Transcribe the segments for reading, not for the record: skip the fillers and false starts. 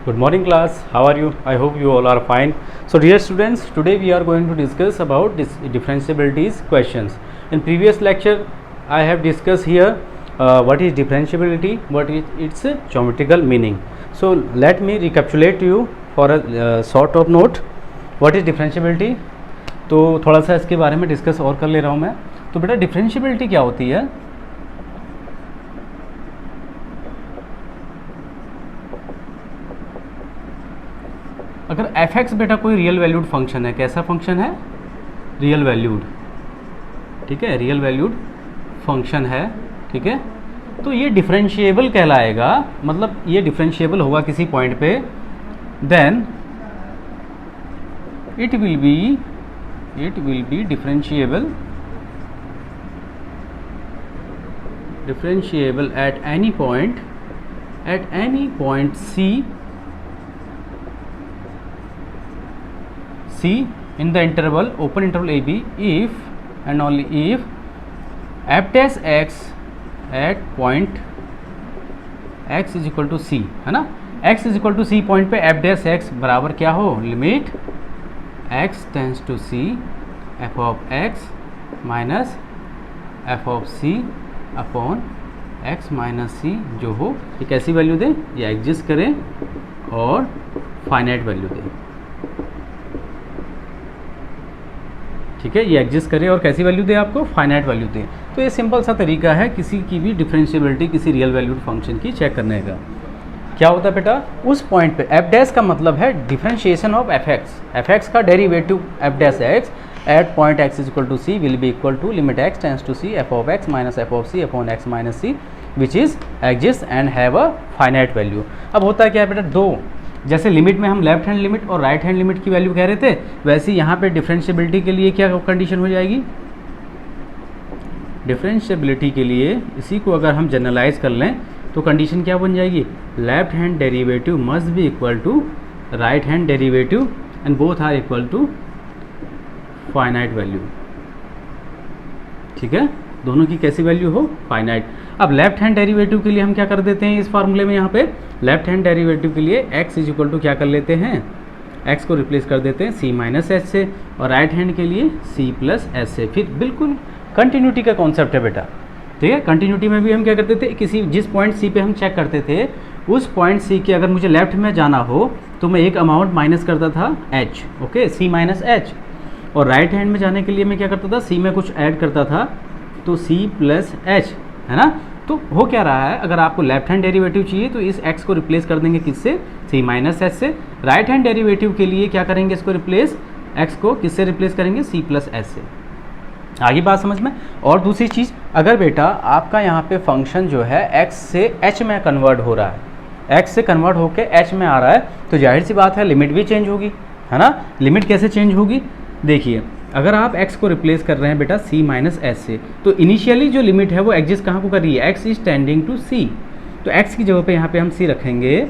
Good morning class, how are you? I hope you all are fine. So dear students, today we are going to discuss about differentiabilities questions. In previous lecture I have discussed here what is differentiability, what is its geometrical meaning. So let me recapitulate you for a sort of note what is differentiability. तो थोड़ा सा इसके बारे में discuss और कर ले रहा हूँ मैं. तो बेटा डिफरेंशिएबिलिटी क्या होती है? अगर f(x) बेटा कोई रियल वैल्यूड फंक्शन है, कैसा फंक्शन है? रियल वैल्यूड, ठीक है, रियल वैल्यूड फंक्शन है, ठीक है. तो ये डिफरेंशिएबल कहलाएगा, मतलब ये डिफरेंशिएबल होगा किसी पॉइंट पे, then it will be differentiable at any point C in the interval, open interval AB, if and only if f dash x at point x is equal to C, है ना. x is equal to C point पे f dash x बराबर क्या हो? Limit x tends to C f of x minus f of C upon x minus C जो हो, ये कैसी वैल्यू दे? ये एग्जिस्ट करें और फाइनाइट वैल्यू दे, ठीक है. ये एग्जिस्ट करे और कैसी वैल्यू दे? आपको फाइनाइट वैल्यू दे. तो ये सिंपल सा तरीका है किसी की भी डिफरेंशिएबिलिटी किसी रियल वैल्यूड फंक्शन की चेक करने का. क्या होता है बेटा? उस पॉइंट पे f डैश का मतलब है डिफरेंशिएशन ऑफ f(x) का derivative f dash x at point x is equal to c will be equal to limit x tends to c f of x minus f of c upon x minus c which is exist and have a finite value. अब होता है क्या है बेटा? दो, जैसे limit में हम लेफ्ट हैंड लिमिट और राइट हैंड लिमिट की वैल्यू कह रहे थे, वैसे यहाँ पे डिफरेंशिएबिलिटी के लिए क्या कंडीशन हो जाएगी? डिफरेंशिएबिलिटी के लिए इसी को अगर हम जनरलाइज कर लें तो कंडीशन क्या बन जाएगी? Left hand derivative must be equal to right hand derivative and both are equal to finite value, ठीक है. दोनों की कैसी वैल्यू हो? फाइनाइट. अब लेफ्ट हैंड डेरिवेटिव के लिए हम क्या कर देते हैं इस फार्मूले में? यहाँ पे लेफ्ट हैंड डेरिवेटिव के लिए x इज इक्वल टू क्या कर लेते हैं? x को रिप्लेस कर देते हैं c माइनस एच से, और राइट हैंड के लिए c प्लस एच से. फिर बिल्कुल कंटिन्यूटी का कॉन्सेप्ट है बेटा, ठीक है. कंटिन्यूटी में भी हम क्या करते थे? किसी जिस पॉइंट c पे हम चेक करते थे उस पॉइंट c के अगर मुझे लेफ्ट में जाना हो तो मैं एक अमाउंट माइनस करता था h, okay, c minus H, और राइट हैंड में जाने के लिए मैं क्या करता था? c में कुछ ऐड करता था तो c प्लस एच, है ना. तो हो क्या रहा है? अगर आपको लेफ्ट हैंड डेरिवेटिव चाहिए तो इस x को रिप्लेस कर देंगे किससे? c माइनस एच से. राइट हैंड डेरिवेटिव के लिए क्या करेंगे? इसको रिप्लेस, x को किससे रिप्लेस करेंगे? c प्लस एच से. आगे बात समझ में. और दूसरी चीज़, अगर बेटा आपका यहाँ पे फंक्शन जो है x से h में कन्वर्ट हो रहा है, x से कन्वर्ट होकर h में आ रहा है, तो जाहिर सी बात है लिमिट भी चेंज होगी, है ना. लिमिट कैसे चेंज होगी? देखिए, अगर आप x को रिप्लेस कर रहे हैं बेटा c माइनस एच से, तो इनिशियली जो लिमिट है वो एग्जिस्ट कहाँ को कर रही है? x is tending to c. तो x की जगह पे यहाँ पे हम c रखेंगे,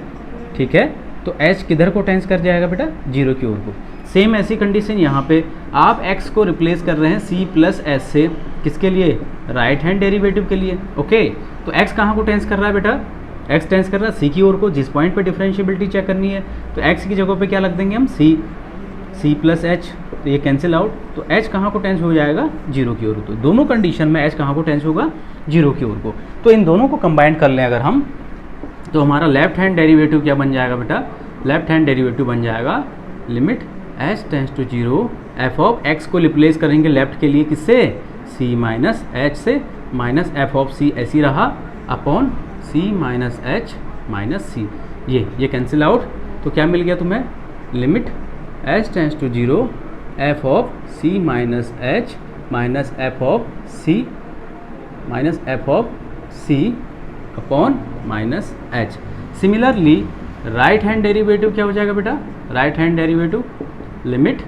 ठीक है. तो h किधर को टेंस कर जाएगा बेटा? जीरो की ओर को. सेम ऐसी कंडीशन यहाँ पे आप x को रिप्लेस कर रहे हैं c प्लस एच से, किसके लिए? राइट हैंड डेरिवेटिव के लिए, ओके. तो x कहाँ को टेंस कर रहा है बेटा? x टेंस कर रहा है c की ओर को, जिस पॉइंट पे डिफरेंशिएबिलिटी चेक करनी है. तो x की जगह पे क्या लग देंगे हम? c प्लस एच, तो ये कैंसिल आउट. तो h कहाँ को टेंस हो जाएगा? जीरो की ओर. तो दोनों कंडीशन में h कहाँ को टेंस होगा? जीरो की ओर को. तो इन दोनों को कंबाइन कर लें अगर हम, तो हमारा लेफ्ट हैंड डेरिवेटिव क्या बन जाएगा बेटा? लेफ्ट हैंड डेरिवेटिव बन जाएगा limit h tends to zero f of x को रिप्लेस करेंगे लेफ्ट के लिए किससे? c माइनस एच से, माइनस f ऑफ c ऐसी रहा upon c minus h minus c. ये कैंसिल आउट. तो क्या मिल गया तुम्हें? Limit h tends to zero f of c minus h minus f of c upon minus h. Similarly right hand derivative क्या हो जाएगा बेटा? Right hand derivative limit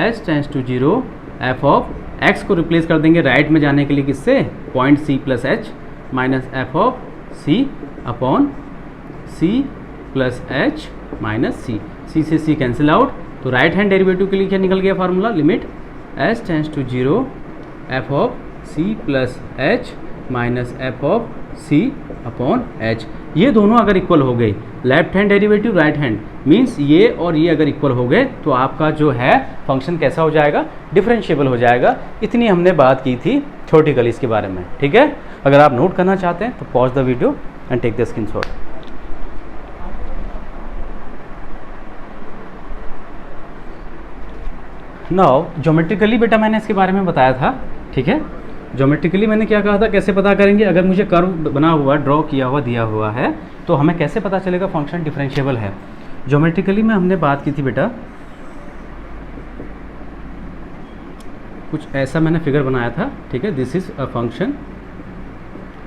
h tends to zero f of x को replace कर देंगे right में जाने के लिए किससे? Point c plus h minus f of c upon c plus h minus c. c से c कैंसिल आउट. तो राइट हैंड डेरिवेटिव के लिए क्या निकल गया formula? Limit h tends to zero f of c plus h minus f of c upon h. ये दोनों अगर इक्वल हो गए, left hand derivative right hand, means ये और ये अगर इक्वल हो गए तो आपका जो है फंक्शन कैसा हो जाएगा, डिफरेंशिएबल हो जाएगा। इतनी हमने बात की थी थ्योरेटिकली इसके बारे में, ठीक है। अगर आप नोट करना चाहते हैं तो pause the video and take the screenshot. Now geometrically बेटा मैंने इसके बारे में बताया था, ठीक है। ज्योमेट्रिकली मैंने क्या कहा था, कैसे पता करेंगे, अगर मुझे कर्व बना हुआ, ड्रॉ किया हुआ, दिया हुआ है तो हमें कैसे पता चलेगा फंक्शन डिफरेंशिएबल है। ज्योमेट्रिकली में हमने बात की थी बेटा, कुछ ऐसा मैंने फिगर बनाया था, ठीक है। दिस इज अ फंक्शन,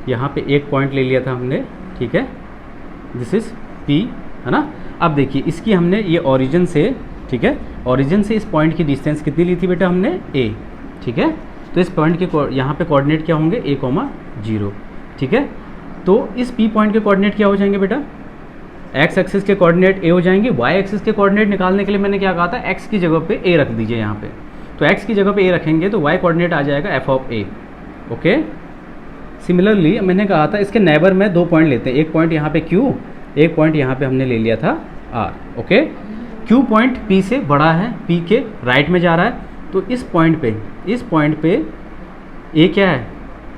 यहाँ पे एक पॉइंट ले लिया था हमने, ठीक है। दिस इज P, है ना। अब देखिए इसकी हमने ये ओरिजिन से, ठीक है, ओरिजिन से इस पॉइंट की डिस्टेंस कितनी ली थी बेटा हमने, A, ठीक है। तो इस पॉइंट के यहाँ पे कोऑर्डिनेट क्या होंगे, A,0, ठीक है। तो इस P पॉइंट के कोऑर्डिनेट क्या हो जाएंगे बेटा, x एक्सिस के कोऑर्डिनेट A हो जाएंगे। y एक्सिस के कोऑर्डिनेट निकालने के लिए मैंने क्या कहा था, x की जगह पे A रख दीजिए यहाँ पे। तो x की जगह पे A रखेंगे तो y कोऑर्डिनेट आ जाएगा f of A, okay. Similarly मैंने कहा था इसके नेबर में दो पॉइंट लेते हैं, एक पॉइंट यहाँ पे Q, एक पॉइंट यहाँ पे हमने ले लिया था R, okay. Q point P से बड़ा है, P के राइट में जा रहा है, तो इस पॉइंट पे A क्या है,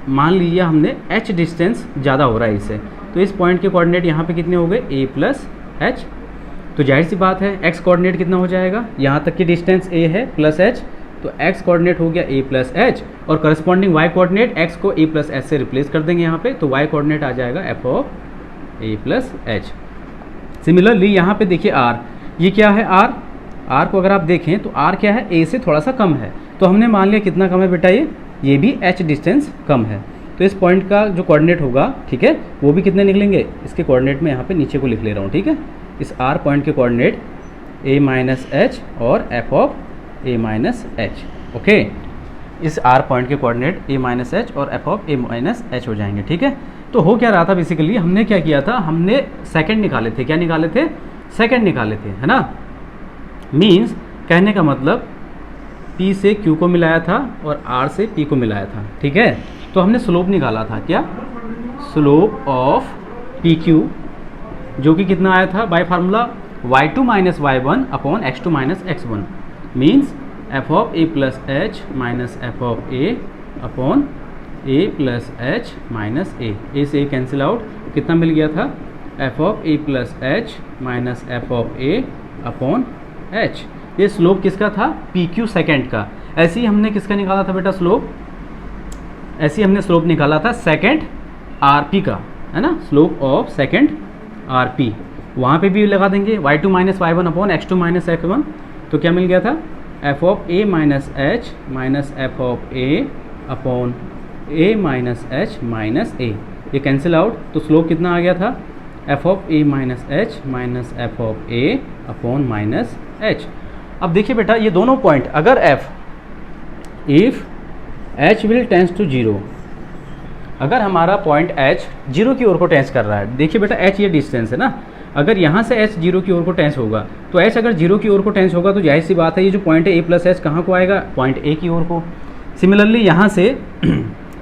मान लीजिए हमने h डिस्टेंस ज़्यादा हो रहा है इससे, तो इस पॉइंट के कोऑर्डिनेट यहाँ पे कितने हो गए, A प्लस h। तो जाहिर सी बात है x कोऑर्डिनेट कितना हो जाएगा, यहाँ तक की डिस्टेंस A है प्लस h, तो x कोऑर्डिनेट हो गया A प्लस h, और करस्पॉन्डिंग y कोऑर्डिनेट x को A प्लस h से रिप्लेस कर देंगे यहाँ पे, तो y कोऑर्डिनेट आ जाएगा f of A plus h। Similarly यहाँ पे देखिए r, ये क्या है r को अगर आप देखें तो r क्या है, A से थोड़ा सा कम है, तो हमने मान लिया कितना कम है बेटा, ये भी h डिस्टेंस कम है। तो इस पॉइंट का जो कोऑर्डिनेट होगा, ठीक है, वो भी कितने निकलेंगे, इसके कोऑर्डिनेट में यहाँ पे नीचे को लिख ले रहा हूँ, ठीक है। इस r पॉइंट के कोऑर्डिनेट A माइनस h और f of A minus h, okay. इस r पॉइंट के कोऑर्डिनेट A माइनस h और f of A minus h हो जाएंगे, ठीक है। तो हो क्या रहा था, बेसिकली हमने क्या किया था, हमने सेकंड निकाले थे, क्या निकाले थे, सेकंड निकाले थे, है ना। मीन्स कहने का मतलब P से Q को मिलाया था और R से P को मिलाया था, ठीक है। तो हमने स्लोप निकाला था, क्या, स्लोप ऑफ PQ, जो कि कितना आया था bye formula y2 minus y1 upon x2 minus x1, means f of A plus h minus f of A upon A plus h minus A से A कैंसिल आउट, कितना मिल गया था, f of A plus h minus f of A upon h। ये slope किसका था, PQ second का। ऐसे ही हमने किसका निकाला था बेटा स्लोप, ऐसे ही हमने स्लोप निकाला था सेकेंड RP का, है ना, स्लोप ऑफ सेकेंड RP। वहाँ पे भी लगा देंगे y2 minus y1 upon x2 minus x1, तो क्या मिल गया था, f of A minus h minus f of A upon A minus h minus A। ये कैंसिल आउट, तो स्लोप कितना आ गया था, f of A minus h minus f of A upon minus h। अब देखिए बेटा ये दोनों पॉइंट, अगर if h will tends to 0, अगर हमारा पॉइंट h 0 की ओर को टेंस कर रहा है, देखिए बेटा h ये डिस्टेंस है ना, अगर यहाँ से h 0 की ओर को टेंस होगा, तो h अगर 0 की ओर को टेंस होगा तो जाहिर सी बात है ये जो पॉइंट है A प्लस h कहाँ को आएगा, पॉइंट A की ओर को। सिमिलरली यहाँ से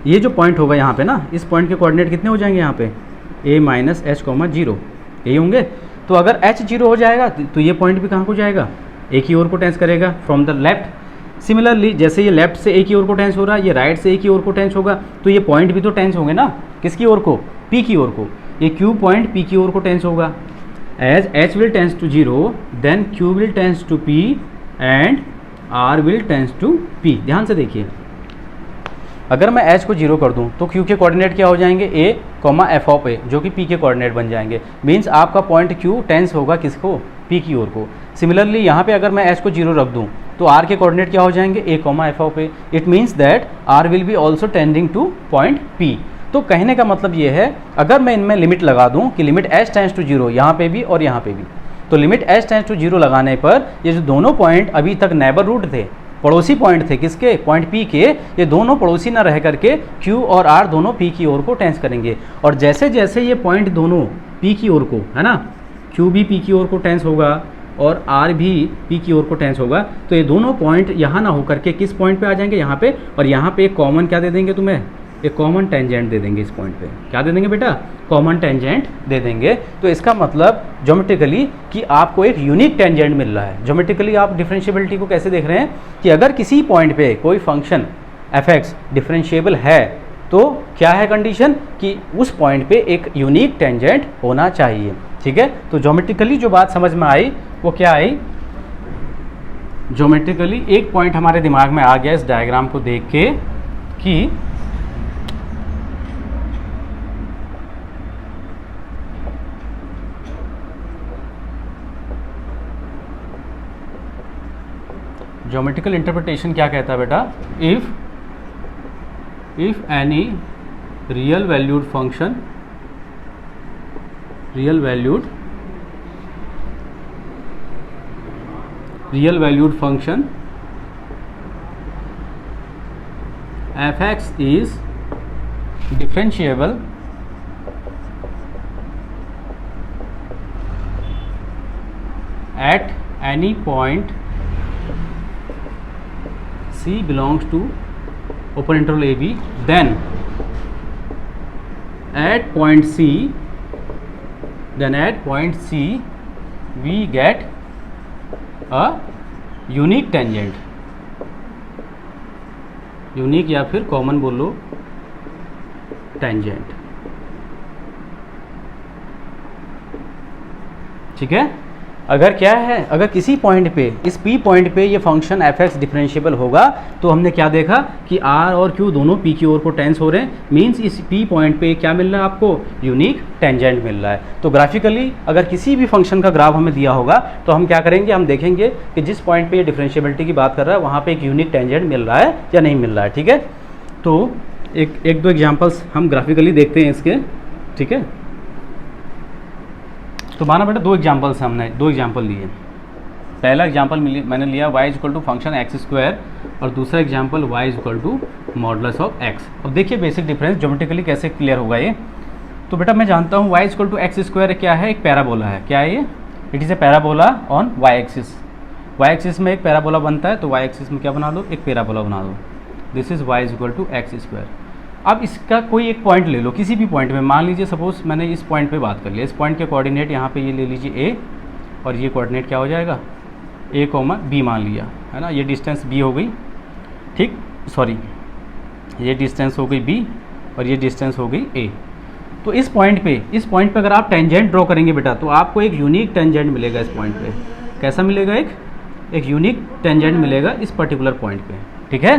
ये जो पॉइंट होगा यहाँ पे ना, इस पॉइंट के कोऑर्डिनेट कितने हो जाएंगे यहाँ पे, A माइनस h, 0, यही होंगे। तो अगर h 0 हो जाएगा तो ये पॉइंट भी कहाँ को जाएगा, A की ओर को टेंस करेगा फ्रॉम द लेफ्ट। सिमिलरली जैसे ये लेफ्ट से A की ओर को टेंस हो रहा है, ये राइट से A की ओर को टेंस होगा, तो ये पॉइंट भी तो टेंस होंगे ना, किसकी ओर को, P की ओर को। ये Q पॉइंट P की ओर को टेंस होगा। As h will tends to 0 then Q will tends to P and R will tends to P। ध्यान से देखिए, अगर मैं h को 0 कर दूं तो Q के कोऑर्डिनेट क्या हो जाएंगे, A, f ऑफ A, जो कि P के कोऑर्डिनेट बन जाएंगे। मीन्स आपका पॉइंट Q टेंस होगा किसको, P की ओर को। सिमिलरली यहाँ पे अगर मैं h को 0 रख दूं तो R के कोऑर्डिनेट क्या हो जाएंगे, A, f of A। It means that R will be also tending two point P। तो कहने का मतलब ये है, अगर मैं इनमें लिमिट लगा दूं कि लिमिट h टेंस टू 0 यहाँ पे भी और यहाँ पे भी, तो लिमिट h टेंस टू 0 लगाने पर ये जो दोनों पॉइंट अभी तक नेबर रूट थे, पड़ोसी पॉइंट थे किसके, पॉइंट P के, ये दोनों पड़ोसी ना रह करके Q और R दोनों P की ओर को टेंस करेंगे। और जैसे जैसे ये पॉइंट दोनों P की ओर को, है ना, Q भी P की ओर को टेंस होगा और R भी P की ओर को टेंस होगा, तो ये दोनों पॉइंट यहाँ ना होकर के किस पॉइंट पे आ जाएंगे, यहाँ पे। और यहाँ पे एक कॉमन क्या दे देंगे तुम्हें, एक कॉमन टेंजेंट दे देंगे इस पॉइंट पे। क्या दे देंगे बेटा? कॉमन टेंजेंट दे देंगे। तो इसका मतलब ज्योमेट्रिकली कि आपको एक यूनिक टेंजेंट मिल रहा है। ज्योमेट्रिकली आप डिफरेंशिएबिलिटी को कैसे देख रहे हैं कि अगर किसी पॉइंट पे कोई फंक्शन f(x) डिफरेंशिएबल है तो क्या है कंडीशन कि उस पॉइंट पे एक यूनिक टेंजेंट होना चाहिए। ठीक है, तो ज्योमेट्रिकली जो बात समझ में आई वो क्या आई? ज्योमेट्रिकली एक पॉइंट हमारे दिमाग में आ गया इस डायग्राम को देख के कि ज्योमेट्रिकल इंटरप्रिटेशन क्या कहता है बेटा? If any real valued function f(x) is differentiable at any point C belongs to open interval AB, then at point C we get a unique tangent, unique या फिर कॉमन बोलो टेंजेंट। ठीक है, अगर क्या है, अगर किसी पॉइंट पे इस P पॉइंट पे ये फंक्शन f(x) डिफरेंशिएबल होगा तो हमने क्या देखा कि R और Q दोनों P की ओर को टेंस हो रहे हैं, मींस इस P पॉइंट पे क्या मिल रहा है आपको? यूनिक टेंजेंट मिल रहा है। तो ग्राफिकली अगर किसी भी फंक्शन का ग्राफ हमें दिया होगा तो हम क्या करेंगे? हम देखेंगे कि जिस पॉइंट पे ये डिफरेंशिएबिलिटी की बात कर रहा है वहाँ पे एक यूनिक टेंजेंट मिल रहा है या नहीं मिल रहा है। ठीक है, तो एक दो एग्जाम्पल्स हम ग्राफिकली देखते हैं इसके। ठीक है, तो माना बेटा हमने दो एग्जाम्पल लिए। पहला एग्जाम्पल मैंने लिया y equal to function x² और दूसरा example y equal to modulus of x। अब देखिए बेसिक डिफरेंस ज्योमेट्रिकली कैसे क्लियर होगा ये। तो बेटा मैं जानता हूँ y इक्वल टू x² क्या है? एक पैराबोला है। क्या है ये? It is a parabola on y axis. y axis में एक पैराबोला बनता है तो y एक्सिस में क्या बना दो? एक पैराबोला बना दो। This is y equal to x²। अब इसका कोई एक पॉइंट ले लो, किसी भी पॉइंट में। मान लीजिए सपोज मैंने इस पॉइंट पे बात कर लिया, इस पॉइंट के कोऑर्डिनेट यहाँ पे ये ले लीजिए a और ये कोऑर्डिनेट क्या हो जाएगा? a, b मान लिया है ना। ये डिस्टेंस b हो गई, ठीक, सॉरी ये डिस्टेंस हो गई b और ये डिस्टेंस हो गई a। तो इस पॉइंट पे अगर आप टेंजेंट ड्रॉ करेंगे बेटा तो आपको एक यूनिक टेंजेंट मिलेगा इस पॉइंट पे। कैसा मिलेगा? एक यूनिक टेंजेंट मिलेगा इस पर्टिकुलर पॉइंट पे। ठीक है,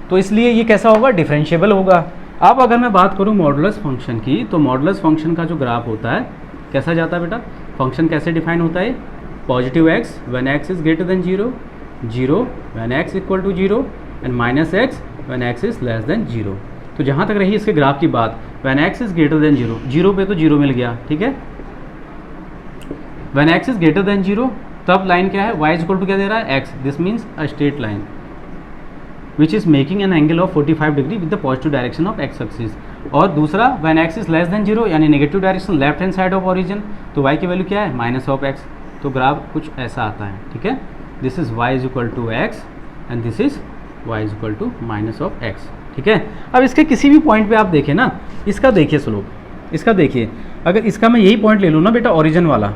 तो इसलिए ये कैसा होगा? डिफरेंशिएबल होगा। अब अगर मैं बात करूँ मॉडुलस फंक्शन की, तो मॉडुलस फंक्शन का जो ग्राफ होता है कैसा जाता है बेटा? फंक्शन कैसे डिफाइन होता है? Positive x when x is greater than 0, 0 when x equal to 0 and -x when x is less than 0। तो जहाँ तक रही इसके ग्राफ की बात, when x is greater than 0, 0 पे तो 0 मिल गया। ठीक है, when x is greater than 0 तब लाइन क्या है? y इक्वल टू क्या दे रहा है? x। This means a straight line which is making an angle of 45 degree with the positive direction of x axis। और दूसरा when x is less than 0 यानी negative direction left hand side of origin, तो y की value क्या है? -x। तो graph कुछ ऐसा आता है। ठीक है, this is y is equal to x and this is y is equal to -x। ठीक है, अब इसके किसी भी पॉइंट पे आप देखें ना, इसका देखिए स्लोप, इसका देखिए, अगर इसका मैं यही पॉइंट ले लूँ ना बेटा, ओरिजिन वाला,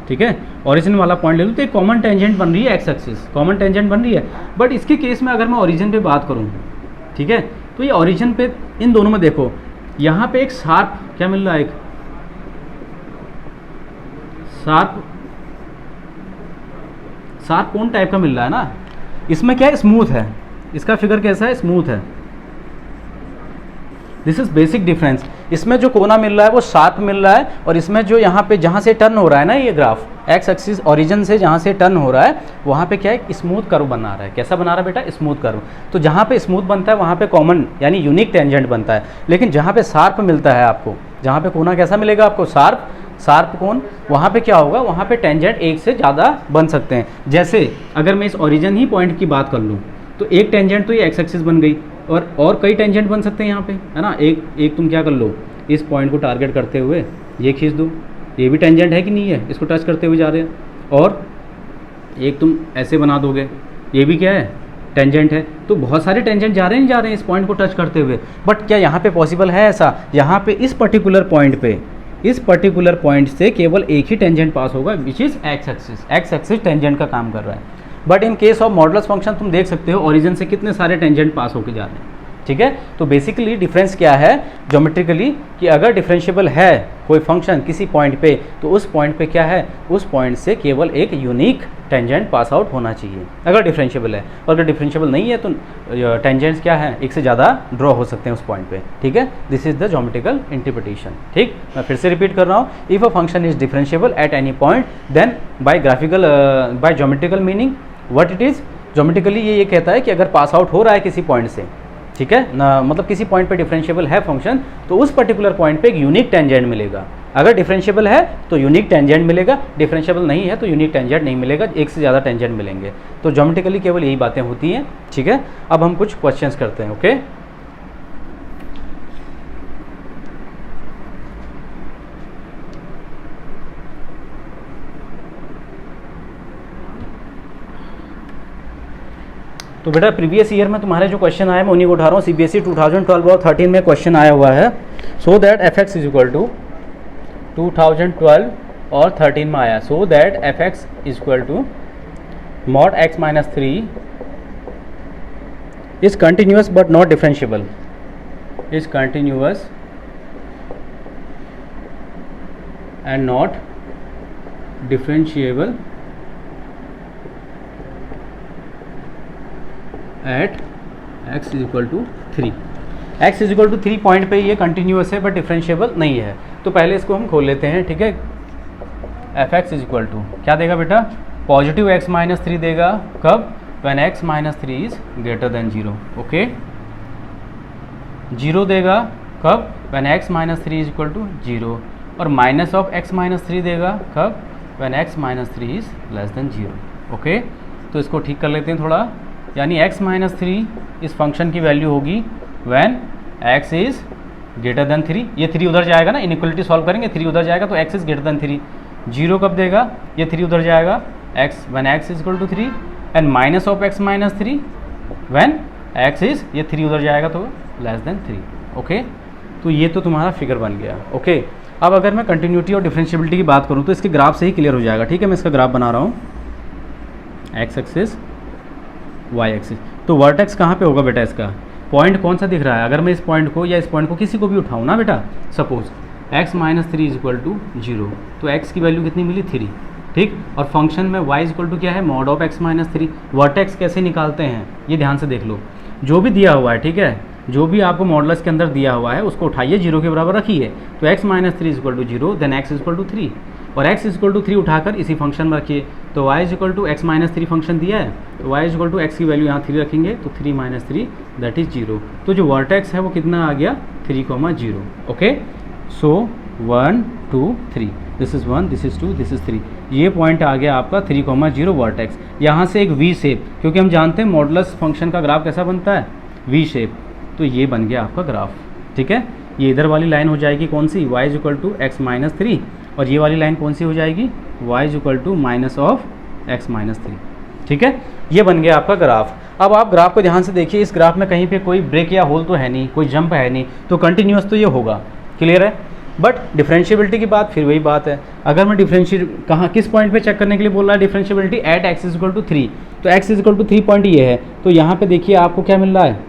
ठीक है, ओरिजिन वाला पॉइंट ले लूँ तो एक कॉमन टेंजेंट बन रही है एक्स एक्सिस, कॉमन टेंजेंट बन रही है। बट इसके केस में अगर मैं ओरिजिन पे बात करूँ, ठीक है, तो ये ओरिजिन पे इन दोनों में देखो, यहाँ पे एक शार्प क्या मिल रहा है? एक शार्प कोन टाइप का मिल रहा है ना। इसमें क्या है? स्मूथ है। इसका फिगर कैसा है? स्मूथ है। This is basic difference. इसमें जो कोना मिल रहा है वो शार्प मिल रहा है, और इसमें जो यहाँ पे जहाँ से टर्न हो रहा है ना ये ग्राफ एक्स एक्सिस ओरिजिन से जहाँ से टर्न हो रहा है वहाँ पे क्या है? स्मूथ कर्व बना रहा है। कैसा बना रहा है बेटा? Smooth curve. तो जहाँ पे स्मूथ बनता है वहाँ पे कॉमन यानी यूनिक टेंजेंट बनता है, लेकिन जहाँ पे शार्प मिलता है आपको, जहाँ पे कोना कैसा मिलेगा आपको? शार्प कोन, वहाँ पे क्या होगा? वहाँ पे टेंजेंट एक से ज़्यादा बन सकते हैं। जैसे अगर मैं इस ओरिजिन ही पॉइंट की बात कर लूँ तो एक टेंजेंट तो ये एक्स एक्सिस बन गई, और कई टेंजेंट बन सकते हैं यहाँ पे, है ना। एक तुम क्या कर लो, इस पॉइंट को टारगेट करते हुए ये खींच दो, ये भी टेंजेंट है कि नहीं है? इसको टच करते हुए जा रहे हैं। और एक तुम ऐसे बना दोगे, ये भी क्या है? टेंजेंट है, तो बहुत सारे टेंजेंट जा रहे हैं इस पॉइंट को टच करते हुए, बट क्या यहाँ पे पॉसिबल है ऐसा? यहाँ पे इस पर्टिकुलर पॉइंट से केवल एक ही टेंजेंट पास होगा, which is x axis tangent का काम कर रहा है। But in case of modulus function तुम देख सकते हो ओरिजिन से कितने सारे टेंजेंट पास होके जा रहे हैं, ठीक है। तो बेसिकली डिफरेंस क्या है ज्योमेट्रिकली, कि अगर डिफरेंशिएबल है कोई फंक्शन किसी पॉइंट पे, तो उस पॉइंट पे क्या है, उस पॉइंट से केवल एक यूनिक टेंजेंट पास आउट होना चाहिए अगर डिफरेंशिएबल है, और अगर डिफरेंशिएबल नहीं है तो टेंजेंट्स क्या है, एक से ज़्यादा ड्रॉ हो सकते हैं उस पॉइंट पे, ठीक है। This is the geometrical interpretation, ठीक। मैं फिर से रिपीट कर रहा हूँ, if a function is differentiable at any point then by geometrical meaning what it is, geometrically ये कहता है कि अगर पास आउट हो रहा है किसी पॉइंट से, ठीक है ना, मतलब किसी पॉइंट पे डिफरेंशिएबल है फंक्शन, तो उस पर्टिकुलर पॉइंट पे एक यूनिक टेंजेंट मिलेगा। अगर डिफरेंशिएबल है तो यूनिक टेंजेंट मिलेगा, डिफरेंशिएबल नहीं है तो यूनिक टेंजेंट नहीं मिलेगा, एक से ज़्यादा टेंजेंट मिलेंगे। तो ज्योमेट्रिकली केवल यही बातें होती हैं, ठीक है। अब हम कुछ क्वेश्चंस करते हैं, ओके। तो बेटा प्रीवियस ईयर में तुम्हारे जो क्वेश्चन आए मैं उन्हीं को उठा रहा हूँ। सीबीएसई 2012 और 13 में क्वेश्चन आया हुआ है, so that F x is equal to 2012 और 13 में आया, so that F x is equal to mod X minus 3 is continuous but not differentiable, is continuous and not differentiable at x is equal to 3। x is equal to 3 point पे ये continuous है but differentiable नहीं है। तो पहले इसको हम खोल लेते हैं, ठीक है। F x is equal to क्या देगा बेटा, पॉजिटिव x माइनस 3 देगा, कब, when x minus 3 is greater than 0, okay. 0 देगा कब, when x minus 3 is equal to 0, और माइनस ऑफ x माइनस 3 देगा कब, when x minus 3 is less than 0, okay. तो इसको ठीक कर लेते हैं थोड़ा, यानी x माइनस 3 इस फंक्शन की वैल्यू होगी when x is greater then 3, ये 3 उधर जाएगा ना, इनइक्वलिटी सॉल्व करेंगे 3 उधर जाएगा तो x इज ग्रेटर देन 3। 0 कब देगा, ये 3 उधर जाएगा, x when x is equal to 3, and minus of x minus 3 when x is, ये 3 उधर जाएगा तो लेस देन 3, ओके। तो ये तो तुम्हारा फिगर बन गया, ओके। अब अगर मैं कंटिन्यूटी और डिफरेंशिएबिलिटी की बात करूँ तो इसके ग्राफ से ही क्लियर हो जाएगा, ठीक है। मैं इसका ग्राफ बना रहा हूँ, x एक्सिस y एक्सिस। तो वर्टेक्स कहाँ पे होगा बेटा, इसका पॉइंट कौन सा दिख रहा है, अगर मैं इस पॉइंट को या इस पॉइंट को किसी को भी उठाऊँ ना बेटा, suppose x minus 3 is equal to 0, तो x की वैल्यू कितनी मिली, 3, ठीक। और फंक्शन में y इज इक्वल टू क्या है, mod of x minus 3। Vertex कैसे निकालते हैं ये ध्यान से देख लो, जो भी दिया हुआ है, ठीक है, जो भी आपको मॉडुलस के अंदर दिया हुआ है उसको उठाइए, 0 के बराबर रखिए, तो x minus 3 is equal to 0, then x is equal to 3, और x इज इक्वल टू 3 उठाकर इसी फंक्शन में रखिए, तो y is equal to x minus 3 function दिया है, तो y is equal to x की वैल्यू यहाँ 3 रखेंगे, तो 3 माइनस 3 दैट इज 0। तो जो वर्टेक्स है वो कितना आ गया, 3,0, okay. So 1 2 3, this is 1, this is 2, this is 3, ये पॉइंट आ गया आपका 3,0 वर्टेक्स। यहाँ से एक वी शेप, क्योंकि हम जानते हैं मॉडुलस फंक्शन का ग्राफ कैसा बनता है, वी शेप, तो ये बन गया आपका ग्राफ, ठीक है। ये इधर वाली लाइन हो जाएगी कौन सी, y is equal to X minus 3, और ये वाली लाइन कौन सी हो जाएगी, y is equal to minus of x minus 3, ठीक है। ये बन गया आपका ग्राफ। अब आप ग्राफ को ध्यान से देखिए, इस ग्राफ में कहीं पे कोई ब्रेक या होल तो है नहीं, कोई जंप है नहीं, तो कंटिन्यूअस तो ये होगा, क्लियर है। बट डिफरेंशिएबिलिटी की बात फिर वही बात है, अगर मैं डिफरेंशिएट कहाँ किस पॉइंट पे चेक करने के लिए बोल रहा है, differentiability at x is equal to 3, तो x is equal to 3 point ये है, तो यहाँ पे देखिए आपको क्या मिल रहा है,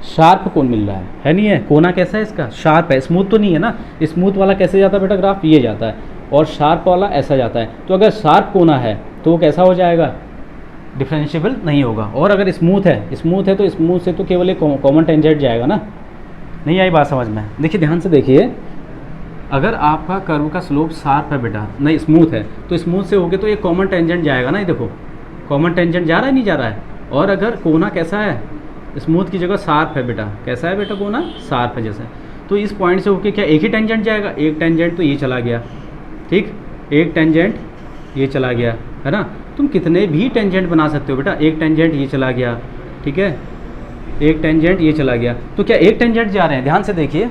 शार्प कोण मिल रहा है नहीं है, कोना कैसा है इसका, शार्प है, स्मूथ तो नहीं है ना, स्मूथ वाला कैसे जाता है बेटा ग्राफ, ये जाता है, और शार्प वाला ऐसा जाता है। तो अगर शार्प कोना है तो वो कैसा हो जाएगा, डिफरेंशिएबल नहीं होगा। और अगर स्मूथ है तो स्मूथ से तो केवल एक कॉमन टेंजेंट जाएगा ना। नहीं आई बात समझ में, देखिए ध्यान से देखिए, अगर आपका कर्व का स्लोप शार्प है बेटा, नहीं स्मूथ है, तो स्मूथ से होके तो एक कॉमन टेंजेंट जाएगा ना, ये देखो कॉमन टेंजेंट जा रहा है नहीं जा रहा है। और अगर कोना कैसा है, स्मूथ की जगह शार्प है बेटा, कैसा है बेटा कोना, शार्प है जैसे, तो इस पॉइंट से होके क्या एक ही टेंजेंट जाएगा, एक टेंजेंट तो ये चला गया, ठीक, एक टेंजेंट ये चला गया, है ना। तुम कितने भी टेंजेंट बना सकते हो बेटा, एक टेंजेंट ये चला गया, ठीक है, एक टेंजेंट ये चला गया, तो क्या एक टेंजेंट जा रहे हैं, ध्यान से देखिए,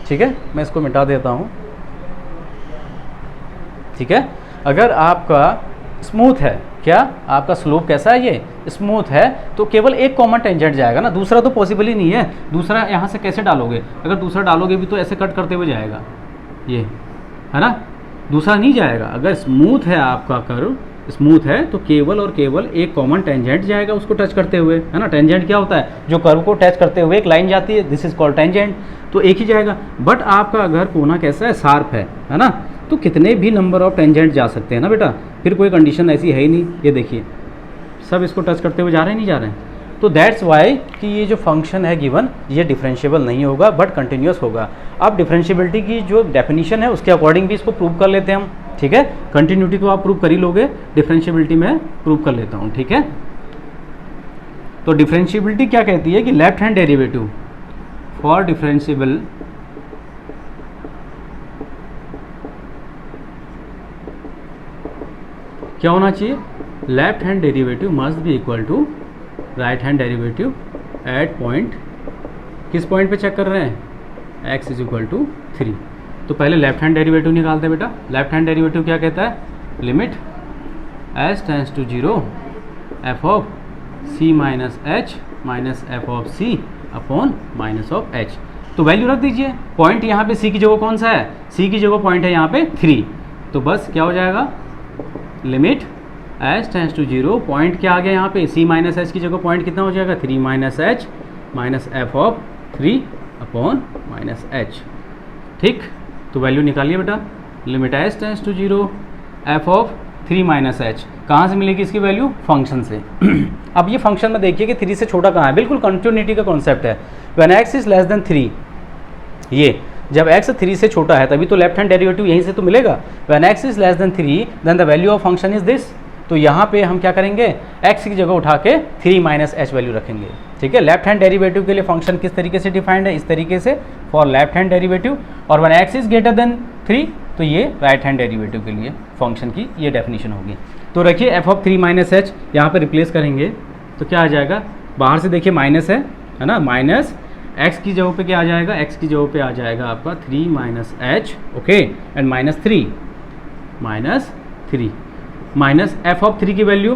ठीक है। मैं इसको मिटा देता हूँ, ठीक है। अगर आपका स्मूथ है, क्या आपका स्लोप कैसा है, ये स्मूथ है, तो केवल एक कॉमन टेंजेंट जाएगा ना, दूसरा तो पॉसिबल ही नहीं है। दूसरा यहाँ से कैसे डालोगे, अगर दूसरा डालोगे भी तो ऐसे कट करते हुए जाएगा, ये है ना, दूसरा नहीं जाएगा। अगर स्मूथ है आपका कर्व, स्मूथ है, तो केवल और केवल एक कॉमन टेंजेंट जाएगा उसको टच करते हुए, है ना। टेंजेंट क्या होता है, जो कर्व को टच करते हुए एक लाइन जाती है, दिस इज कॉल्ड टेंजेंट, तो एक ही जाएगा। बट आपका अगर कोना कैसा है, शार्प है ना, तो कितने भी नंबर ऑफ टेंजेंट जा सकते हैं ना बेटा, फिर कोई कंडीशन ऐसी है ही नहीं। ये देखिए सब इसको टच करते हुए जा रहे हैं, नहीं जा रहे हैं, तो दैट्स वाई कि ये जो फंक्शन है गिवन, ये डिफरेंशिएबल नहीं होगा बट कंटिन्यूस होगा। अब डिफरेंशिएबिलिटी की जो डेफिनेशन है उसके अकॉर्डिंग भी इसको प्रूव कर लेते हैं हम, ठीक है। कंटिन्यूटी तो आप प्रूव कर ही लोगे, डिफरेंशिएबिलिटी में प्रूव कर लेता हूँ, ठीक है। तो डिफरेंशिएबिलिटी क्या कहती है कि left hand derivative for differentiable क्या होना चाहिए, left hand derivative must be equal to right hand derivative at point, किस पॉइंट पे चेक कर रहे हैं, x इज इक्वल टू 3। तो पहले लेफ्ट हैंड डेरिवेटिव निकालते हैं बेटा। लेफ्ट हैंड डेरिवेटिव क्या कहता है, limit s tends to 0 f of c minus h minus f of c upon minus of h। तो वैल्यू रख दीजिए, पॉइंट यहाँ पे c की जगह कौन सा है, c की जगह पॉइंट है यहाँ पे 3, तो बस क्या हो जाएगा, limit s tends to 0, point क्या आ गया यहाँ पे, c माइनस h की जगह पॉइंट कितना हो जाएगा, 3 minus h minus f of 3 upon minus h, ठीक। तो वैल्यू निकालिए बेटा, limit s tends to 0 f of 3 minus h, कहाँ से मिलेगी इसकी वैल्यू, फंक्शन से। अब ये फंक्शन में देखिए कि 3 से छोटा कहाँ है, बिल्कुल कंटिन्यूटी का कॉन्सेप्ट है। When x is less than 3, ये जब x 3 से छोटा है तभी तो लेफ्ट हैंड डेरिवेटिव यहीं से तो मिलेगा। When x is less than 3 then the value of function is this, तो यहाँ पे हम क्या करेंगे, x की जगह उठा के 3 माइनस h वैल्यू रखेंगे, ठीक है। लेफ्ट हैंड डेरिवेटिव के लिए फंक्शन किस तरीके से डिफाइंड है, इस तरीके से फॉर लेफ्ट हैंड डेरिवेटिव, और when x is greater then 3 तो ये राइट हैंड डेरिवेटिव के लिए फंक्शन की ये डेफिनेशन होगी। तो रखिए f ऑफ 3 माइनस h यहाँ पर रिप्लेस करेंगे तो क्या आ जाएगा, बाहर से देखिए माइनस है ना, माइनस x की जगह पे क्या आ जाएगा, x की जगह पे आ जाएगा आपका 3 minus h, okay, and minus 3 minus f of 3 की वैल्यू,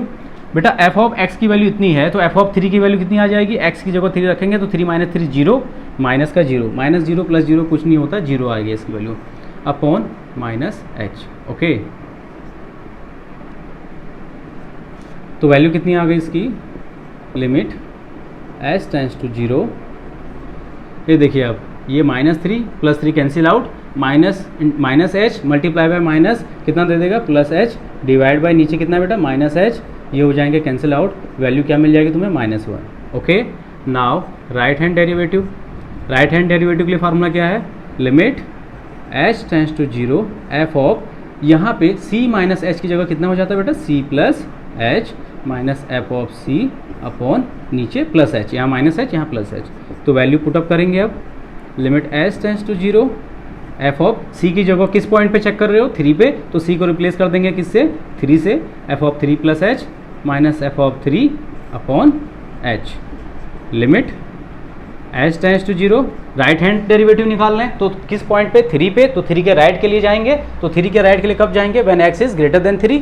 बेटा f ऑफ x की वैल्यू इतनी है तो f ऑफ 3 की वैल्यू कितनी आ जाएगी, x की जगह 3 रखेंगे तो 3 माइनस 3 0, माइनस का 0, माइनस 0 प्लस 0 कुछ नहीं होता, 0 आएगी इसकी value upon minus h, okay. तो वैल्यू कितनी आ गई इसकी, लिमिट s टेंड्स टू 0, ये देखिए अब ये minus 3 plus 3 cancel out, minus h multiply by minus कितना दे देगा, प्लस h डिवाइड बाय नीचे कितना बेटा, माइनस h, ये हो जाएंगे कैंसिल आउट, वैल्यू क्या मिल जाएगी तुम्हें, -1, okay. Now right hand derivative, right hand derivative के लिए फार्मूला क्या है, limit h tends to 0 f of, यहाँ पे c माइनस h की जगह कितना हो जाता है बेटा, c plus h minus f of c upon नीचे प्लस h, यहाँ माइनस h यहाँ प्लस h, तो वैल्यू पुटअप करेंगे अब, limit s tends to 0 f of c की जगह किस पॉइंट पे चेक कर रहे हो, 3 पे, तो c को रिप्लेस कर देंगे किससे, 3 से, f of 3 plus h minus f of 3 upon h, limit h tends to 0, right hand derivative निकाल लें तो किस पॉइंट पे, 3 पे, तो 3 के राइट के लिए जाएंगे, तो 3 के राइट के लिए कब जाएंगे, when x is greater then 3,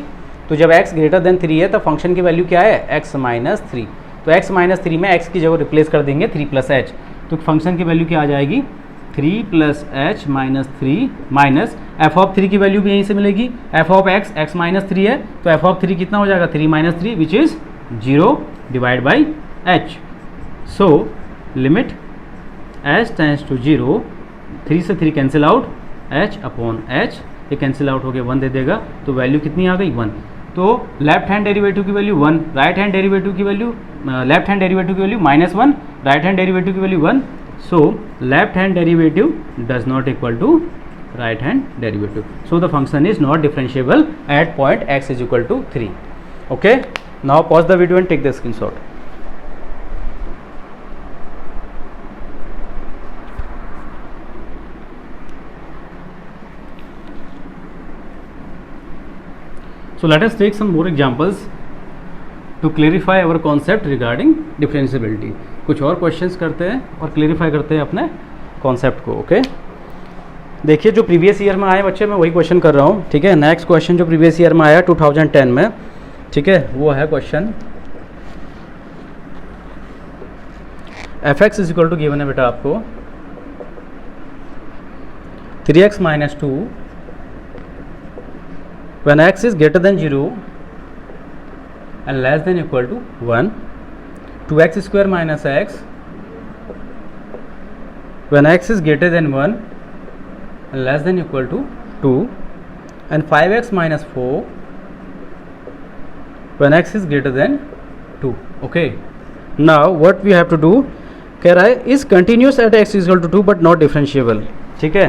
तो जब x ग्रेटर देन 3 है तो फंक्शन की वैल्यू क्या है, x माइनस 3, तो x माइनस 3 में x की जगह रिप्लेस कर देंगे 3 प्लस h, तो फंक्शन की वैल्यू क्या आ जाएगी, 3 plus h minus 3 minus f of 3 की वैल्यू भी यहीं से मिलेगी, f ऑफ x माइनस 3 है तो f ऑफ 3 कितना हो जाएगा, 3 minus 3 which is 0 divide by h, so limit h tends to 0, 3 से 3 cancel out, h upon h, ये कैंसिल आउट हो गया 1 दे देगा, तो वैल्यू कितनी आ गई, 1। तो लेफ्ट हैंड डेरिवेटिव की वैल्यू 1, राइट हैंड डेरिवेटिव की वैल्यू, लेफ्ट हैंड डेरिवेटिव की वैल्यू -1, राइट हैंड डेरिवेटिव की value 1, so left hand derivative does not equal to right hand derivative, so the function is not differentiable at point x is equal to 3, okay. Now pause the video and take the screenshot. So let us take some more examples to clarify our concept regarding differentiability. कुछ और questions करते हैं और clarify करते हैं अपने concept को, okay. देखिए जो प्रीवियस ईयर में आए बच्चे, मैं वही क्वेश्चन कर रहा हूँ, ठीक है। नेक्स्ट क्वेश्चन जो प्रीवियस ईयर में आया 2010 में, ठीक है, वो है क्वेश्चन F x is equal to given है बेटा आपको 3x minus 2 when x is greater than 0 and less than equal to 1, 2x square minus x when x is greater than 1 and less than equal to 2, and 5x minus 4 when x is greater than 2. Okay, now what we have to do, कह रहा है is continuous at x is equal to 2 but not differentiable. ठीक है,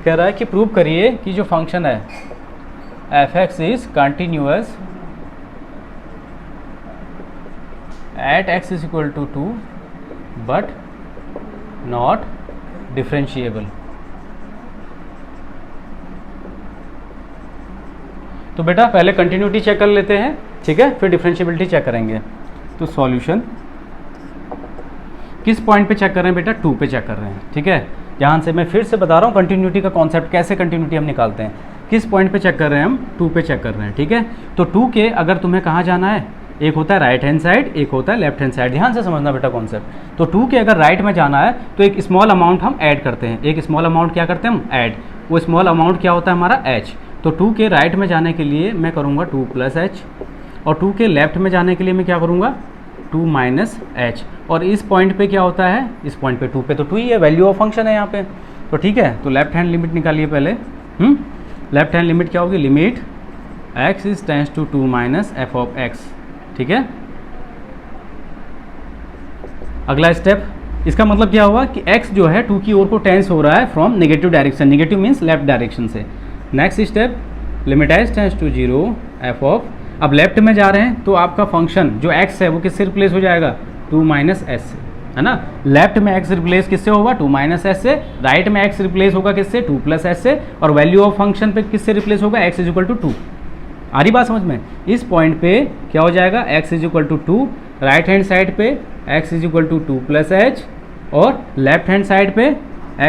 कह रहा है कि prove करिए कि जो फंक्शन है F x is continuous at X is equal to 2 but not differentiable. तो बेटा पहले कंटिन्यूटी चेक कर लेते हैं, ठीक है, फिर डिफरेंशिएबिलिटी चेक करेंगे. तो सॉल्यूशन किस पॉइंट पे चेक कर रहे हैं बेटा? 2 पे चेक कर रहे हैं. ठीक है, यहाँ से मैं फिर से बता रहा हूँ कंटिन्यूटी का कॉन्सेप्ट, कैसे कंटिन्यूटी हम निकालते हैं. किस पॉइंट पे चेक कर रहे हैं हम? 2 पे चेक कर रहे हैं. ठीक है, तो 2 के अगर तुम्हें कहाँ जाना है, एक होता है राइट हैंड साइड, एक होता है लेफ्ट हैंड साइड. ध्यान से समझना बेटा कॉन्सेप्ट. तो 2 के अगर राइट में जाना है तो एक स्मॉल अमाउंट हम ऐड करते हैं. एक स्मॉल अमाउंट क्या करते हैं हम? ऐड. वो स्मॉल अमाउंट क्या होता है हमारा? h. तो 2 के राइट में जाने के लिए मैं करूँगा 2 प्लस h, और 2 के लेफ्ट में जाने के लिए मैं क्या करूँगा? 2 माइनस h. और इस पॉइंट पे क्या होता है? इस पॉइंट पे 2 पे तो 2 ही है, वैल्यू ऑफ फंक्शन है यहाँ पे. तो ठीक है, तो लेफ्ट हैंड लिमिट निकालिए पहले. लेफ्ट हैंड लिमिट क्या होगी? Limit x is tends to 2 minus f of x. ठीक है, अगला स्टेप, इसका मतलब क्या हुआ कि x जो है 2 की ओर को टेंस हो रहा है from negative direction. Negative means left direction से. Next step, limit x tends to 0 f of, अब लेफ्ट में जा रहे हैं तो आपका फंक्शन जो x है वो किससे रिप्लेस हो जाएगा? 2 माइनस एस से, है ना. लेफ्ट में x रिप्लेस किससे होगा? 2 माइनस एस से. राइट में x रिप्लेस होगा किससे? 2 प्लस एस से. और वैल्यू ऑफ फंक्शन पे किससे रिप्लेस होगा? x is equal to 2. आ रही बात समझ में? इस पॉइंट पे क्या हो जाएगा? x is equal to 2. Right hand side पे x is equal to 2 plus h, और लेफ्ट हैंड साइड पे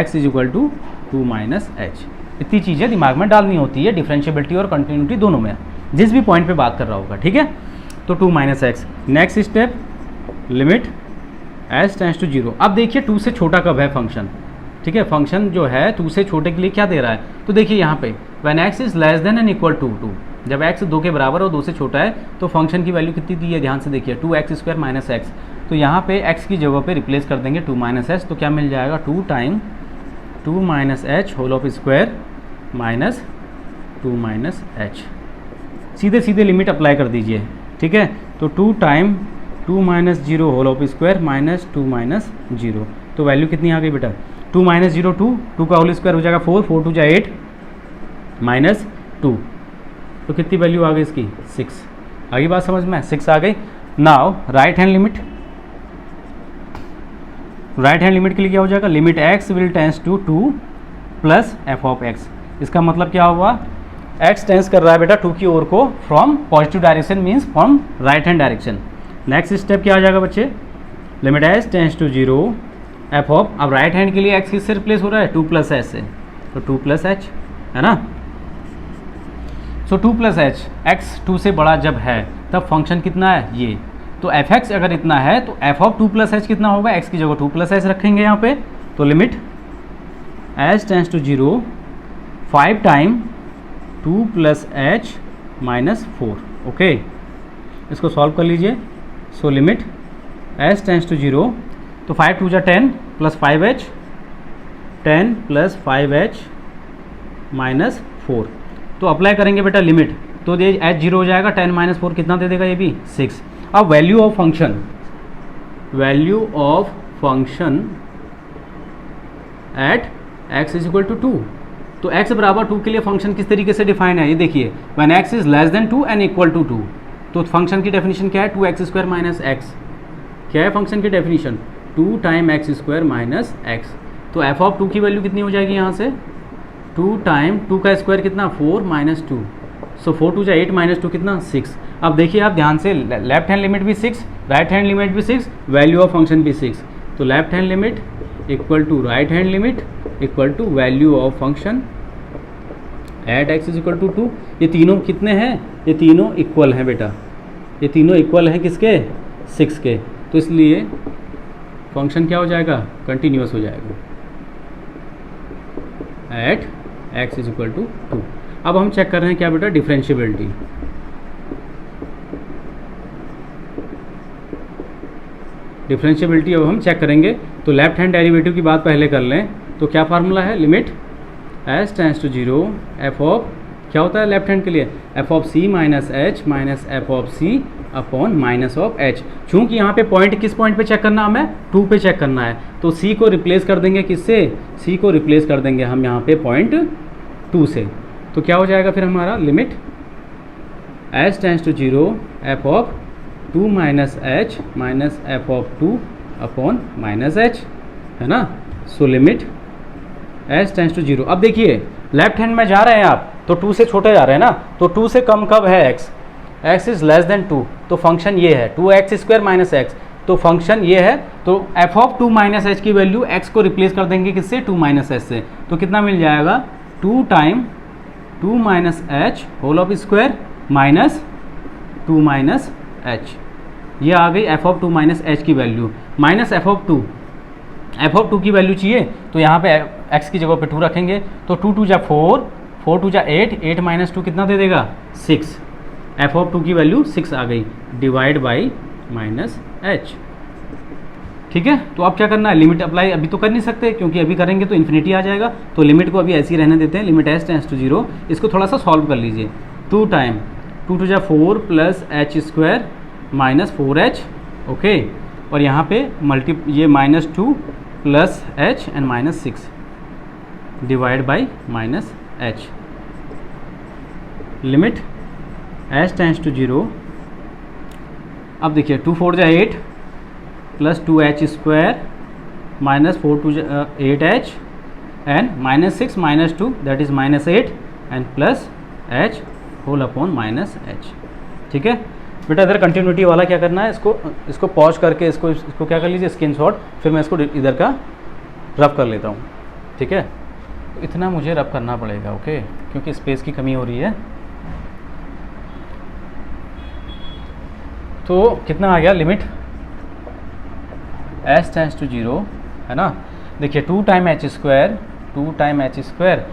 x is equal to 2 minus h. इतनी चीज़ें दिमाग में डालनी होती है डिफरेंशिएबिलिटी और कंटिन्यूटी दोनों में, जिस भी पॉइंट पे बात कर रहा होगा. ठीक है, तो 2 minus x. Next step, limit s tends to 0. अब देखिए 2 से छोटा कब है फंक्शन. ठीक है, फंक्शन जो है 2 से छोटे के लिए क्या दे रहा है? तो देखिए यहाँ पे when x is less than and equal to 2, जब x 2 के बराबर और 2 से छोटा है तो फंक्शन की वैल्यू कितनी दी है? ध्यान से देखिए 2x स्क्वायर माइनस एक्स. तो यहाँ पे x की जगह पे रिप्लेस कर देंगे 2 माइनस एच. तो क्या मिल जाएगा? 2 time 2 minus h whole of square minus 2 minus h. सीधे सीधे लिमिट अप्लाई कर दीजिए. ठीक है, तो 2 time 2 minus 0 whole of square minus 2 minus 0. तो वैल्यू कितनी आ गई बेटा? 2 माइनस 0 2 का होल स्क्वायर हो जाएगा 4, 4 2 जा 8 माइनस 2. तो कितनी वैल्यू आ गई इसकी? 6. आगे बात समझ में? 6 आ गई. Now right hand limit, right hand limit के लिए क्या हो जाएगा? Limit x will tends to 2 plus f of x. इसका मतलब क्या हुआ? x टेंस कर रहा है बेटा 2 की ओर को from positive direction, means from right hand direction. Next step क्या आ जाएगा बच्चे? Limit h tends to 0 f of, अब राइट हैंड के लिए x किससे रिप्लेस हो रहा है? 2 प्लस एच से. तो 2 प्लस एच, है ना. सो 2 प्लस एच, एक्स 2 से बड़ा जब है तब फंक्शन कितना है? ये. तो एफ एक्स अगर इतना है तो एफ ऑफ 2 प्लस एच कितना होगा? x की जगह 2 प्लस एच रखेंगे यहाँ पे. तो limit h tends to 0 5 time 2 plus h minus 4. Okay, इसको सॉल्व कर लीजिए. So limit h tends to 0, तो 5 2 जा 10 plus 5h, 10 plus 5h minus 4. तो अप्लाई करेंगे बेटा लिमिट, तो ये एच 0 हो जाएगा. 10 माइनस 4 कितना दे देगा? ये भी 6. अब value of function, value of function at x is equal to 2. तो x बराबर 2 के लिए फंक्शन किस तरीके से डिफाइन है? ये देखिए, when x is less than 2 and equal to 2. तो फंक्शन की डेफिनेशन क्या है? 2x square minus x. क्या है फंक्शन की definition? 2 time x square minus x. तो एफ ऑफ 2 की वैल्यू कितनी हो जाएगी यहाँ से? 2 टाइम 2 का स्क्वायर कितना? 4 माइनस 2. सो 4 2 जा 8 माइनस 2 कितना? 6. अब देखिए आप ध्यान से, लेफ्ट हैंड लिमिट भी 6, राइट हैंड लिमिट भी 6, वैल्यू ऑफ फंक्शन भी 6. तो left hand limit equal to right hand limit equal to value of function at x is equal to 2. ये तीनों कितने हैं? ये तीनों इक्वल हैं बेटा. ये तीनों इक्वल हैं किसके, 6 के, तो इसलिए फंक्शन क्या हो जाएगा, कंटिन्यूअस हो जाएगा at x is equal to 2। अब हम चेक कर रहे हैं क्या बेटा, डिफरेंशिएबिलिटी। डिफरेंशिएबिलिटी अब हम चेक करेंगे, तो लेफ्ट हैंड डेरिवेटिव की बात पहले कर लें, तो क्या फार्मूला है, limit s tends to 0 f of, क्या होता है लेफ्ट हैंड के लिए, f of c minus h minus f of c upon minus of h। चूंकि यहाँ पे पॉइंट किस पॉइंट पे चेक करना, हमें 2 पे चेक करना है, तो c को रिप्लेस कर देंगे किससे, c को रिप्लेस कर देंगे हम यहाँ पे पॉइंट 2 से, तो क्या हो जाएगा फिर हमारा, limit s tends to 0 f of 2 minus h minus f of 2 upon minus h, है ना। So limit s tends to 0। अब देखिए लेफ्ट हैंड में जा रहे हैं आप, तो 2 से छोटे जा रहे हैं ना, तो 2 से कम कब है x, x is less than 2, तो फंक्शन ये है 2x स्क्वायर माइनस x, तो फंक्शन ये है, तो f ऑफ 2 माइनस h की वैल्यू x को रिप्लेस कर देंगे किससे, 2 माइनस h से, तो कितना मिल जाएगा, 2 time 2 minus h whole of square minus 2 minus h, ये आ गई f ऑफ 2 माइनस h की वैल्यू, माइनस f ऑफ 2 की वैल्यू चाहिए, तो यहाँ पे x की जगह पे 2 रखेंगे, तो 2 2 जा 4, 4 2 जा 8, 8 माइनस 2 कितना दे देगा, 6, f ऑफ 2 की वैल्यू 6 आ गई, डिवाइड बाई माइनस h। ठीक है, तो अब क्या करना है, लिमिट अप्लाई अभी तो कर नहीं सकते, क्योंकि अभी करेंगे तो इन्फिनिटी आ जाएगा, तो लिमिट को अभी ऐसे ही रहने देते हैं, लिमिट s टेंड्स टू 0। इसको थोड़ा सा सॉल्व कर लीजिए, 2 टाइम 2 2 जा 4 plus h square minus 4h, okay, और यहाँ पे ये minus 2 plus h and minus 6 divide by minus h, limit s tends to 0। अब देखिए 2 4 जा 8 प्लस 2h स्क्वायर माइनस 4 2 जा 8h and minus 6 minus 2 that is minus 8 and plus h whole upon minus h। ठीक है बेटा, इधर continuity वाला क्या करना है, इसको पॉज करके इसको क्या कर लीजिए, स्क्रीनशॉट, फिर मैं इसको इधर का रब कर लेता हूँ। ठीक है, इतना मुझे रब करना पड़ेगा, ओके, क्योंकि स्पेस की कमी हो रही है। तो कितना आ गया, लिमिट s टेंड्स टू 0, है ना। देखिए 2 time h square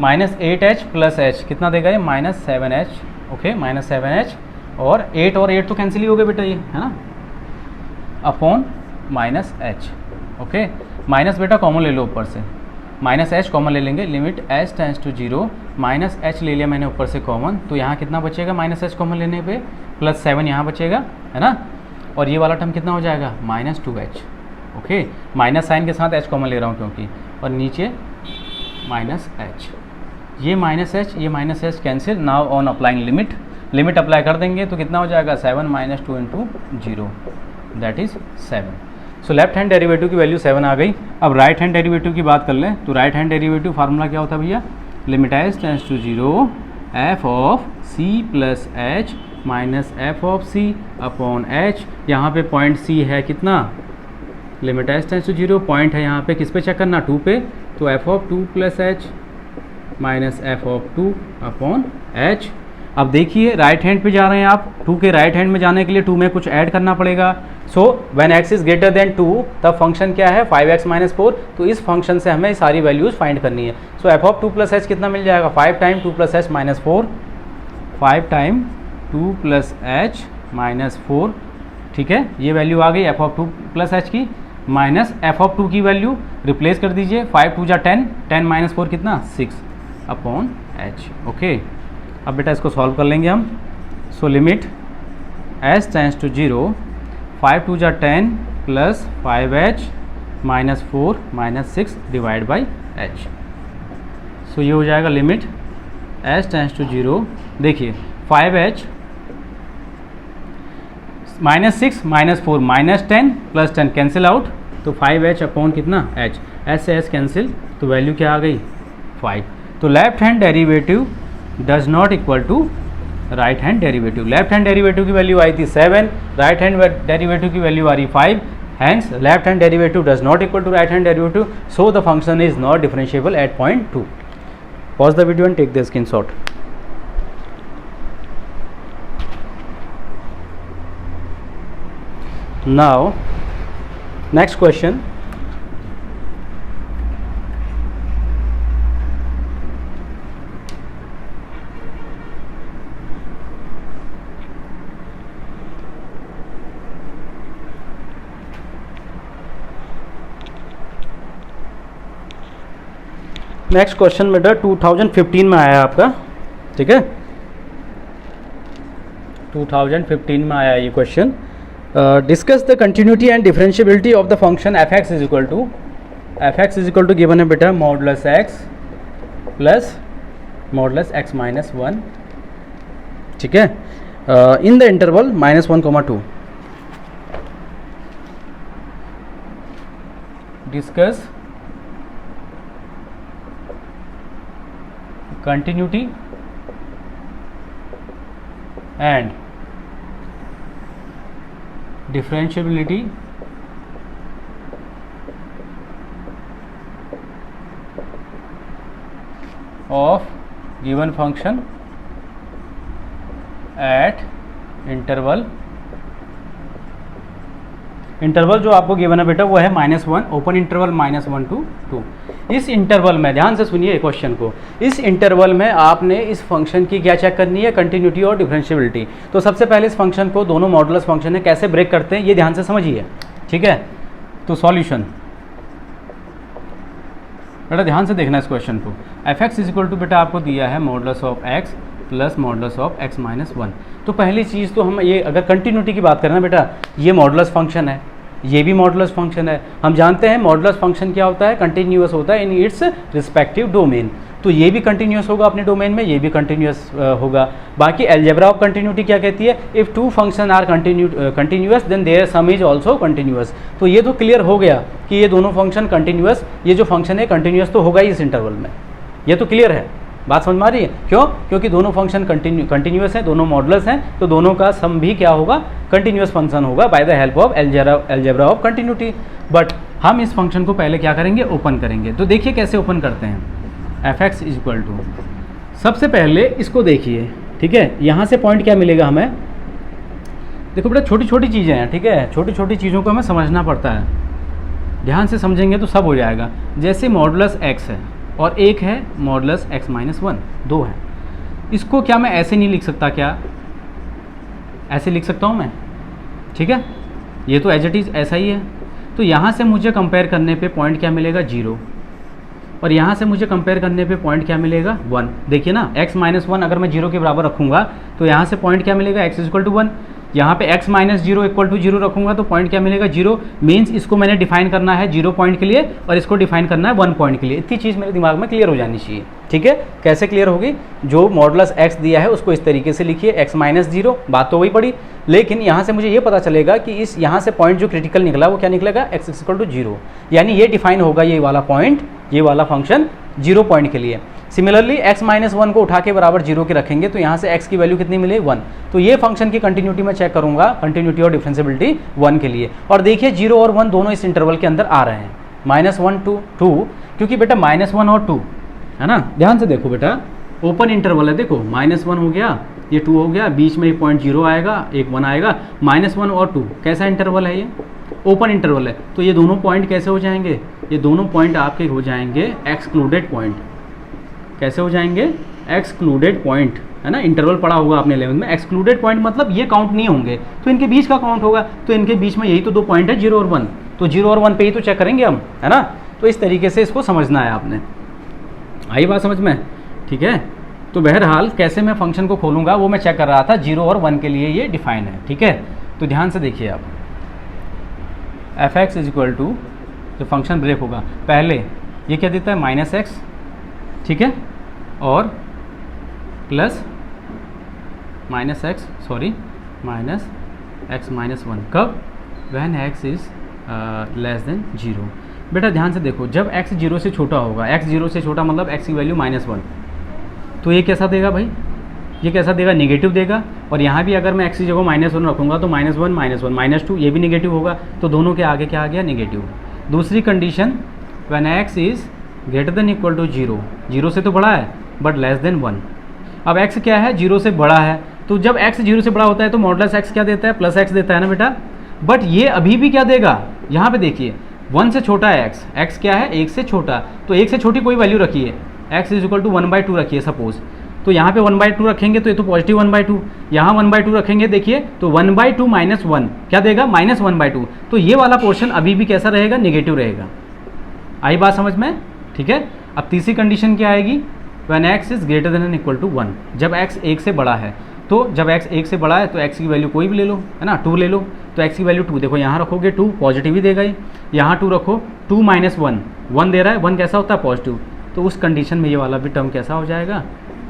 minus 8h plus h कितना देगा ये, minus 7h, okay, minus 7h, और 8 और 8 तो कैंसिल ही हो गए बेटा ये, है ना, upon minus h, okay, minus बेटा कॉमन ले लो ऊपर से, माइनस h कॉमन ले लेंगे, limit s tends to 0, minus h ले लिया मैंने ऊपर से कॉमन, तो यहाँ कितना बचेगा, माइनस h कॉमन लेने पे प्लस 7 यहाँ बचेगा, है ना, और ये वाला टर्म कितना हो जाएगा, minus 2h, okay, minus sign के साथ h कॉमन ले रहा हूँ क्योंकि, और नीचे माइनस h, ये minus h cancel. Now on applying limit apply कर देंगे तो कितना हो जाएगा, 7 minus 2 into 0 that is 7। So left hand derivative की वैल्यू 7 आ गई। अब राइट हैंड डेरिवेटिव की बात कर लें, तो राइट हैंड डेरिवेटिव फार्मूला क्या होता है भैया, limit s tends to 0 f of c plus h minus f of c upon h। यहाँ पे पॉइंट c है कितना, limit s tends to 0, point है यहाँ पे किस पे चेक करना, 2 पे, तो f of 2 plus h minus f of 2 upon h। अब देखिए राइट हैंड पे जा रहे हैं आप, 2 के राइट हैंड में जाने के लिए 2 में कुछ ऐड करना पड़ेगा। So when x is greater than 2 तब फंक्शन क्या है, 5x माइनस 4, तो इस फंक्शन से हमें सारी वैल्यूज फाइंड करनी है। सो f ऑफ 2 प्लस h कितना मिल जाएगा, 5 time 2 plus h minus 4, 5 time 2 plus h minus 4, ठीक है, ये वैल्यू आ गई f ऑफ 2 प्लस h की, माइनस f ऑफ 2 की वैल्यू रिप्लेस कर दीजिए, 5 2 जा 10, 10 माइनस 4 कितना, 6 अपॉन h, ओके। अब बेटा इसको सॉल्व कर लेंगे हम। So limit s tends to 0, 5 2 जा 10 plus 5h minus 4 minus 6 divide by h। So ये हो जाएगा लिमिट s टेंड्स टू 0, देखिए 5h minus 6 minus 4 minus 10 plus 10 cancel out, तो 5h अपॉन कितना h, s से s कैंसिल, तो वैल्यू क्या आ गई 5। तो left hand derivative does not equal to right hand derivative. Left hand derivative की वैल्यू आई थी 7, राइट हैंड डेरिवेटिव की वैल्यू आ रही 5, hence left hand derivative does not equal to right hand derivative, so the function is not differentiable at point 2। Pause the video and take the screenshot. Now next question, next question बेटा 2015 में आया आपका, ठीक है, 2015 में आया ये question. Discuss the continuity and differentiability of the function f x is equal to given है बेटा modulus x plus modulus x minus one, ठीक है, in the interval -1, 2। Discuss continuity and differentiability of given function at interval जो आपको given है बेटा वो है -1, ओपन इंटरवल -1 to 2। इस इंटरवल में ध्यान से सुनिए क्वेश्चन को, इस इंटरवल में आपने इस फंक्शन की क्या चेक करनी है, कंटिन्यूटी और डिफरेंशियबिलिटी। तो सबसे पहले इस फंक्शन को, दोनों मॉडुलस फंक्शन है, कैसे ब्रेक करते हैं ये ध्यान से समझिए, ठीक है। तो सॉल्यूशन बेटा ध्यान से देखना इस क्वेश्चन को। F x is equal to बेटा आपको दिया है modulus of x plus modulus of x minus one. तो पहली चीज़ तो हम ये अगर कंटिन्यूटी की बात करें ना बेटा, ये मॉडुलस फंक्शन है, ये भी मॉडुलस फंक्शन है। हम जानते हैं मॉडुलस फंक्शन क्या होता है, कंटिन्यूअस होता है इन इट्स रिस्पेक्टिव डोमेन। तो ये भी कंटिन्यूअस होगा अपने डोमेन में, ये भी कंटिन्यूअस होगा। बाकी अलजेब्रा ऑफ कंटिन्यूटी क्या कहती है, if two function are continuous then their sum is also continuous. तो ये तो क्लियर हो गया कि ये दोनों फंक्शन कंटिन्यूअस, ये जो फंक्शन है कंटिन्यूअस तो होगा ही इस इंटरवल में, ये तो क्लियर है। बात समझ में आ रही है? क्यों? क्योंकि दोनों फंक्शन कंटिन्यूअस हैं, दोनों मॉडुलस हैं, तो दोनों का सम भी क्या होगा, कंटिन्यूअस फंक्शन होगा by the help of algebra of continuity. But हम इस फंक्शन को पहले क्या करेंगे, ओपन करेंगे। तो देखिए कैसे ओपन करते हैं। F x is equal to, सबसे पहले इसको देखिए, ठीक है, यहाँ से पॉइंट क्या मिलेगा हमें, देखो बेटा छोटी छोटी चीज़ें हैं, ठीक है, छोटी छोटी चीज़ों को हमें समझना पड़ता है, ध्यान से समझेंगे तो सब हो जाएगा। जैसे मॉडुलस एक्स है और एक है मॉडुलस एक्स माइनस वन, दो है। इसको क्या मैं ऐसे नहीं लिख सकता, क्या ऐसे लिख सकता हूँ मैं, ठीक है, ये तो एज इट इज़ ऐसा ही है। तो यहाँ से मुझे कंपेयर करने पे पॉइंट क्या मिलेगा, 0, और यहाँ से मुझे कंपेयर करने पे पॉइंट क्या मिलेगा, 1। देखिए ना, x माइनस वन अगर मैं 0 के बराबर रखूँगा तो यहाँ से पॉइंट क्या मिलेगा, x इक्वल टू 1। यहाँ पे x माइनस 0 इक्वल टू 0 रखूँगा तो पॉइंट क्या मिलेगा, 0। मीन्स इसको मैंने डिफाइन करना है 0 पॉइंट के लिए और इसको डिफाइन करना है 1 पॉइंट के लिए। इतनी चीज़ मेरे दिमाग में क्लियर हो जानी चाहिए, ठीक है। कैसे क्लियर होगी, जो मॉडुलस x दिया है उसको इस तरीके से लिखिए, x माइनस 0, बात तो वही पड़ी। लेकिन यहाँ से मुझे ये पता चलेगा कि इस यहाँ से पॉइंट जो क्रिटिकल निकला वो क्या निकलेगा, x इक्वल टू 0, यानी ये डिफाइन होगा ये वाला पॉइंट, ये वाला फंक्शन 0 पॉइंट के लिए। सिमिलरली x माइनस 1 को उठा के बराबर 0 के रखेंगे तो यहाँ से x की वैल्यू कितनी मिलेगी, 1। तो ये फंक्शन की कंटिन्यूटी मैं चेक करूँगा, कंटिन्यूटी और डिफरेंशियबिलिटी 1 के लिए। और देखिए 0 और 1 दोनों इस इंटरवल के अंदर आ रहे हैं, -1 to 2, क्योंकि बेटा -1 और 2 है ना। ध्यान से देखो बेटा, ओपन इंटरवल है, देखो -1 हो गया, ये 2 हो गया, बीच में एक पॉइंट 0 आएगा, एक 1 आएगा, -1 और 2 कैसा इंटरवल है, ये ओपन इंटरवल है। तो ये दोनों पॉइंट कैसे हो जाएंगे, ये दोनों पॉइंट आपके हो जाएंगे एक्सक्लूडेड पॉइंट। कैसे हो जाएंगे, एक्सक्लूडेड पॉइंट, है ना। इंटरवल पढ़ा होगा आपने 11th में, एक्सक्लूडेड पॉइंट मतलब ये काउंट नहीं होंगे, तो इनके बीच का काउंट होगा। तो इनके बीच में यही तो दो पॉइंट है, 0 और 1, तो 0 और 1 पे ही तो चेक करेंगे हम, है ना। तो इस तरीके से इसको समझना है आपने, आई बात समझ में, ठीक है। तो बहरहाल कैसे मैं फंक्शन को खोलूँगा वो मैं चेक कर रहा था, 0 और 1 के लिए ये डिफाइन है, ठीक है। तो ध्यान से देखिए आप, f x is equal to, जो फंक्शन ब्रेक होगा पहले ये क्या देता है, -x, ठीक है, और प्लस -x माइनस 1, कब, when x is less than 0। बेटा ध्यान से देखो, जब x 0 से छोटा होगा, x 0 से छोटा मतलब x की वैल्यू -1, तो ये कैसा देगा भाई, ये कैसा देगा, नेगेटिव देगा। और यहाँ भी अगर मैं x की जगह -1 रखूँगा तो -1 -2 ये भी नेगेटिव होगा, तो दोनों के आगे क्या आ गया, नेगेटिव। दूसरी condition, when x is greater than equal to 0, 0 से तो बड़ा है बट लेस देन 1। अब x क्या है, 0 से बड़ा है, तो जब x 0 से बड़ा होता है तो मॉडुलस x क्या देता है, +x देता है ना बेटा। बट ये अभी भी क्या देगा, यहाँ पे देखिए 1 से छोटा है x, x क्या है 1 से छोटा, तो 1 से छोटी कोई वैल्यू रखिए, x इज इक्वल टू 1/2 रखिए सपोज, तो यहाँ पे 1/2 रखेंगे तो ये तो पॉजिटिव 1/2, यहाँ 1/2 रखेंगे देखिए तो 1/2 माइनस 1 क्या देगा -1/2, तो ये वाला पोर्शन अभी भी कैसा रहेगा, नेगेटिव रहेगा। आई बात समझ में, ठीक है। अब तीसरी कंडीशन क्या आएगी, when x is greater than and equal to 1, जब x 1 से बड़ा है, तो जब x 1 से बड़ा है तो x की वैल्यू कोई भी ले लो, है ना, 2 ले लो, तो x की वैल्यू 2, देखो यहाँ रखोगे 2 पॉजिटिव ही देगा ही, यहाँ 2 रखो, 2 माइनस 1 दे रहा है, 1 कैसा होता है पॉजिटिव, तो उस कंडीशन में ये वाला भी टर्म कैसा हो जाएगा,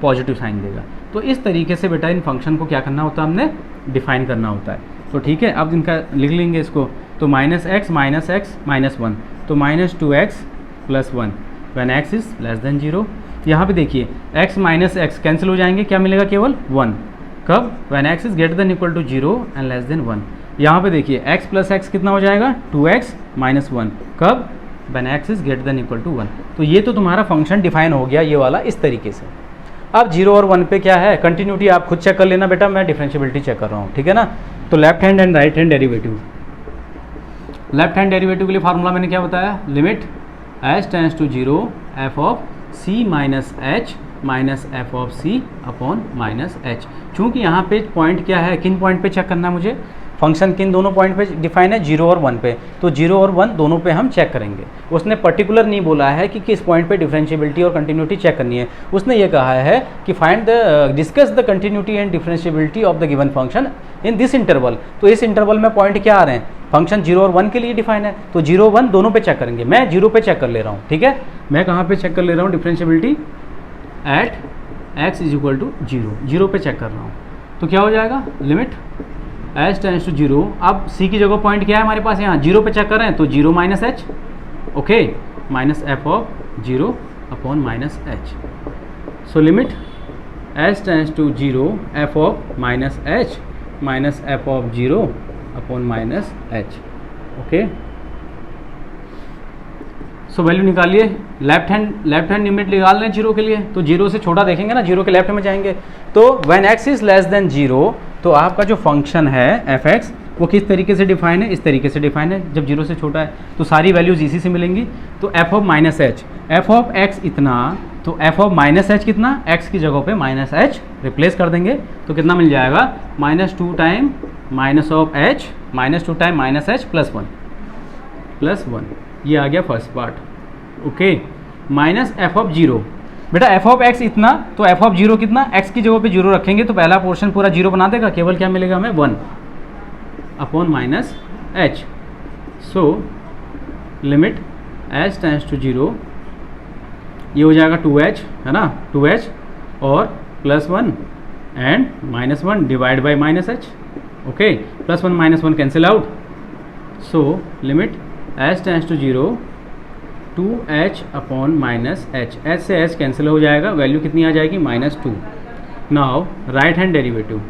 पॉजिटिव साइन देगा। तो इस तरीके से बेटा इन फंक्शन को क्या करना होता है, हमने डिफाइन करना होता है। तो ठीक है, अब इनका लिख लेंगे इसको, तो -x माइनस 1, तो -2x + 1 when x is less than 0। यहाँ पे देखिए x माइनस एक्स कैंसिल हो जाएंगे, क्या मिलेगा, केवल 1, कब, when x is greater than equal to 0 and less than 1। यहाँ पे देखिए x + x कितना हो जाएगा, 2x - 1, कब, when x is greater than equal to 1। तो ये तो तुम्हारा फंक्शन डिफाइन हो गया ये वाला इस तरीके से। अब 0 और 1 पे क्या है, कंटिन्यूटी आप खुद चेक कर लेना बेटा, मैं डिफरेंशियबिलिटी चेक कर रहा हूँ, ठीक है ना। तो left hand and right hand derivative, left hand derivative के लिए फार्मूला मैंने क्या बताया, limit h tends to 0 f of c minus h minus f of c upon minus h। चूँकि यहाँ पे पॉइंट क्या है, किन पॉइंट पे चेक करना है मुझे, फंक्शन किन दोनों पॉइंट पे डिफाइन है, 0 और 1 पे, तो 0 और 1 दोनों पे हम चेक करेंगे। उसने पर्टिकुलर नहीं बोला है कि किस पॉइंट पे डिफरेंशिएबिलिटी और कंटिन्यूटी चेक करनी है, उसने ये कहा है कि find the discuss the continuity and differentiability of the given function in this interval. तो इस इंटरवल में पॉइंट क्या आ रहे हैं, फंक्शन 0 और 1 के लिए डिफाइन है, तो 0 1 दोनों पे चेक करेंगे। मैं 0 पे चेक कर ले रहा हूँ, ठीक है, मैं कहाँ पे चेक कर ले रहा हूँ, differentiability at x is equal to 0 पे चेक कर रहा हूँ। तो क्या हो जाएगा, लिमिट h टेंड्स टू 0, अब c की जगह पॉइंट क्या है हमारे पास, यहाँ 0 पे चेक कर रहे हैं, तो 0 minus h, okay, minus f of 0 upon minus h। So limit h tends to 0 f of minus h minus f of 0 upon minus h, okay. So value निकालिए, लेफ्ट हैंड लिमिट निकाल रहे हैं 0 के लिए, तो 0 से छोटा देखेंगे ना, 0 के लेफ्ट में जाएंगे, तो when x is less than 0, तो आपका जो फंक्शन है f(x) वो किस तरीके से डिफाइन है, इस तरीके से डिफाइन है, जब 0 से छोटा है तो सारी वैल्यूज इसी से मिलेंगी। तो f of minus H, F of x इतना, तो f ऑफ माइनस एच कितना, x की जगह पे माइनस एच रिप्लेस कर देंगे, तो कितना मिल जाएगा, -2 time minus of h -2 time minus H plus 1, ये आ गया first part, okay. Minus f of 0, बेटा एफ ऑफ x इतना, तो एफ ऑफ 0 कितना, x की जगह पे 0 रखेंगे तो पहला पोर्शन पूरा 0 बना देगा, केवल क्या मिलेगा हमें, 1 upon minus h। So limit h tends to 0, ये हो जाएगा 2h, है ना, 2h और +1 and -1 divide by minus h, okay, +1 -1 cancel out. So limit h tends to 0, 2h upon minus h, h से h कैंसिल हो जाएगा, वैल्यू कितनी आ जाएगी, -2। Now right hand derivative,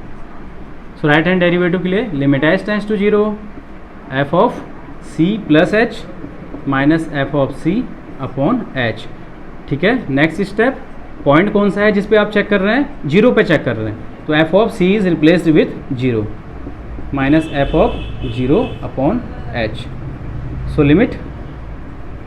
so right hand derivative के लिए limit h tends to 0 f of c plus h minus f of c upon h, ठीक है। नेक्स्ट स्टेप, पॉइंट कौन सा है जिस पे आप चेक कर रहे हैं, 0 पे चेक कर रहे हैं, तो f of c is replaced with 0 minus f of 0 upon h। So limit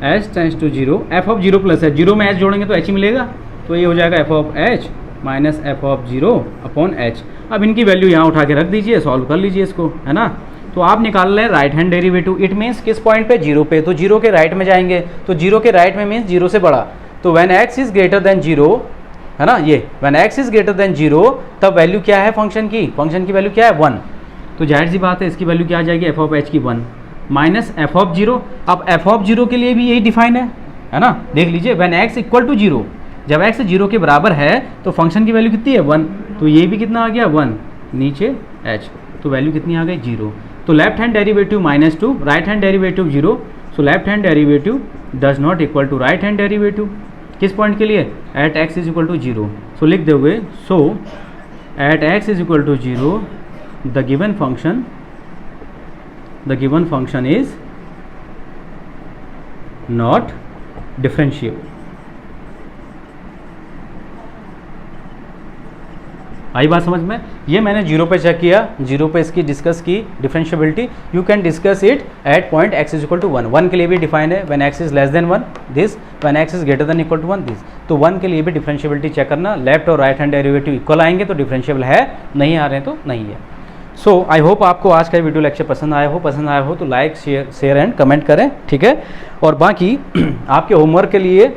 h tends to 0, f of 0 plus h, 0 में h जोड़ेंगे तो h ही मिलेगा, तो ये हो जाएगा f of h minus f of 0 upon h। अब इनकी वैल्यू यहाँ उठा के रख दीजिए, सॉल्व कर लीजिए इसको, है ना। तो आप निकाल रहे हैं right hand derivative, it means किस पॉइंट पे, 0 पे, तो 0 के राइट में जाएंगे, तो 0 के राइट में मीन्स 0 से बड़ा, तो when x is greater than 0, है ना, ये when x is greater than 0, तब वैल्यू क्या है फंक्शन की वैल्यू क्या है, 1, तो जाहिर सी बात है इसकी वैल्यू क्या आ जाएगी, एफ ऑफ h की 1 माइनस एफ ऑफ 0। अब एफ ऑफ 0 के लिए भी यही डिफाइन है ना, देख लीजिए, व्हेन x इक्वल टू 0, जब x 0 के बराबर है तो फंक्शन की वैल्यू कितनी है, 1, तो ये भी कितना आ गया, 1, नीचे h, तो वैल्यू कितनी आ गई, 0। तो left hand derivative -2, right hand derivative 0, so left hand derivative does not equal to right hand derivative, किस पॉइंट के लिए, at x is equal to 0। So लिख दोगे, so at x is equal to 0 the given function is not differentiable। आई बात समझ में? ये मैंने 0 पे चेक किया, 0 पे इसकी डिस्कस की differentiability. You can discuss it at point x is equal to 1। 1 के लिए भी डिफाइन है, when x is less than 1 this, when x is greater than equal to 1 this. तो 1 के लिए भी डिफरेंशिएबिलिटी चेक करना, लेफ्ट और राइट हैंड डेरिवेटिव इक्वल आएंगे तो डिफरेंशिएबल है, नहीं आ रहे हैं तो नहीं है। सो आई होप आपको आज का वीडियो लेक्चर पसंद आया हो तो लाइक शेयर एंड कमेंट करें, ठीक है। और बाकी आपके होमवर्क के लिए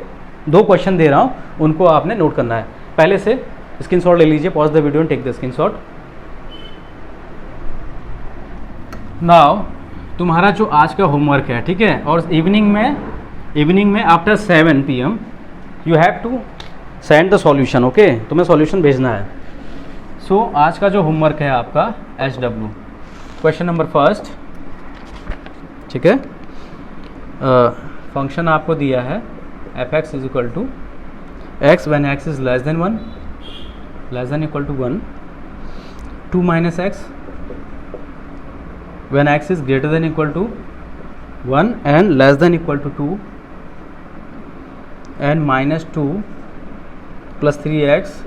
2 क्वेश्चन दे रहा हूँ, उनको आपने नोट करना है। पहले से स्क्रीनशॉट ले लीजिए, pause the video and take the screenshot. Now तुम्हारा जो आज का होमवर्क है, ठीक है, और इवनिंग में after 7 PM you have to send the solution, okay. तुम्हें सॉल्यूशन भेजना है। सो आज का जो होमवर्क है आपका SW, क्वेश्चन नंबर फर्स्ट, ठीक है। फंक्शन आपको दिया है fx is equal to x when x is less than 1, less than equal to 1, 2 minus x when x is greater than equal to 1 and less than equal to 2, and minus 2 plus 3x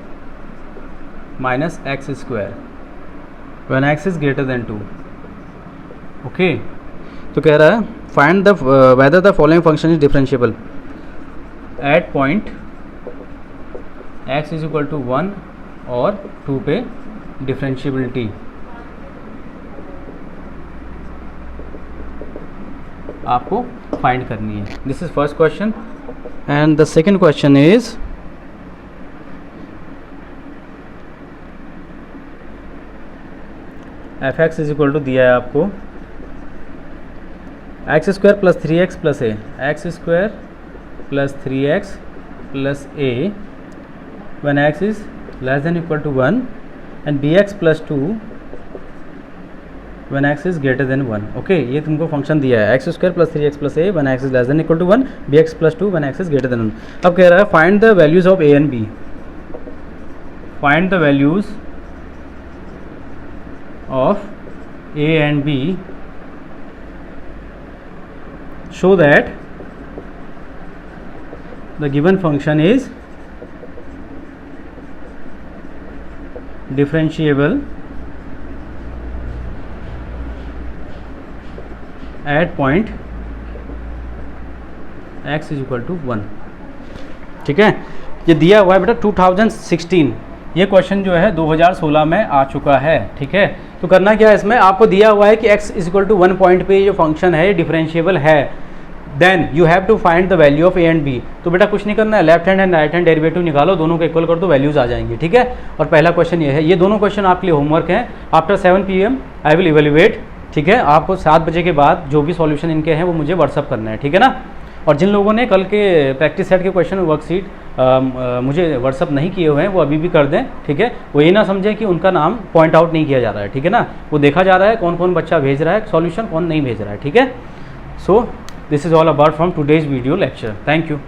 minus x square when x is greater than 2, okay. तो कह रहा है find the whether the following function is differentiable at point x is equal to 1 और 2 पे differentiability आपको find करनी है। This is first question and the second question is fx is equal to दिया है आपको x square plus 3x plus a, x square plus 3x plus a when x is less than equal to 1 and bx plus 2 when x is greater than 1, okay। ये तुमको function दिया है x square plus 3x plus a when x is less than equal to 1, bx plus 2 when x is greater than 1। अब कह रहा है find the values of a and b, find the values of a and b show that the given function is differentiable at point x is equal to 1, ठीक है। ये दिया हुआ है बेटा 2016, ये क्वेश्चन जो है 2016 में आ चुका है, ठीक है। तो करना क्या है, इसमें आपको दिया हुआ है कि x is equal to 1 point पे जो फंक्शन है डिफरेंशिएबल है, then you have to find the value of a and b। तो बेटा कुछ नहीं करना है, left hand and right hand derivative निकालो, दोनों को इक्वल कर दो, वैल्यूज आ जाएंगी, ठीक है। और पहला क्वेश्चन ये है, ये दोनों क्वेश्चन आपके लिए होमवर्क हैं। After 7 PM I will evaluate, ठीक है। आपको 7 बजे के बाद जो भी सॉल्यूशन इनके हैं वो मुझे व्हाट्सअप करना है, ठीक है ना। और जिन लोगों ने कल के प्रैक्टिस सेट के क्वेश्चन वर्कशीट मुझे व्हाट्सअप नहीं किए हुए हैं वो अभी भी कर दें, ठीक है। वो ये ना समझें कि उनका नाम पॉइंट आउट नहीं किया जा रहा है, ठीक है ना। वो देखा जा रहा है कौन कौन बच्चा भेज रहा है सॉल्यूशन, कौन नहीं भेज रहा है, ठीक है। So this is all about from today's video lecture. Thank you.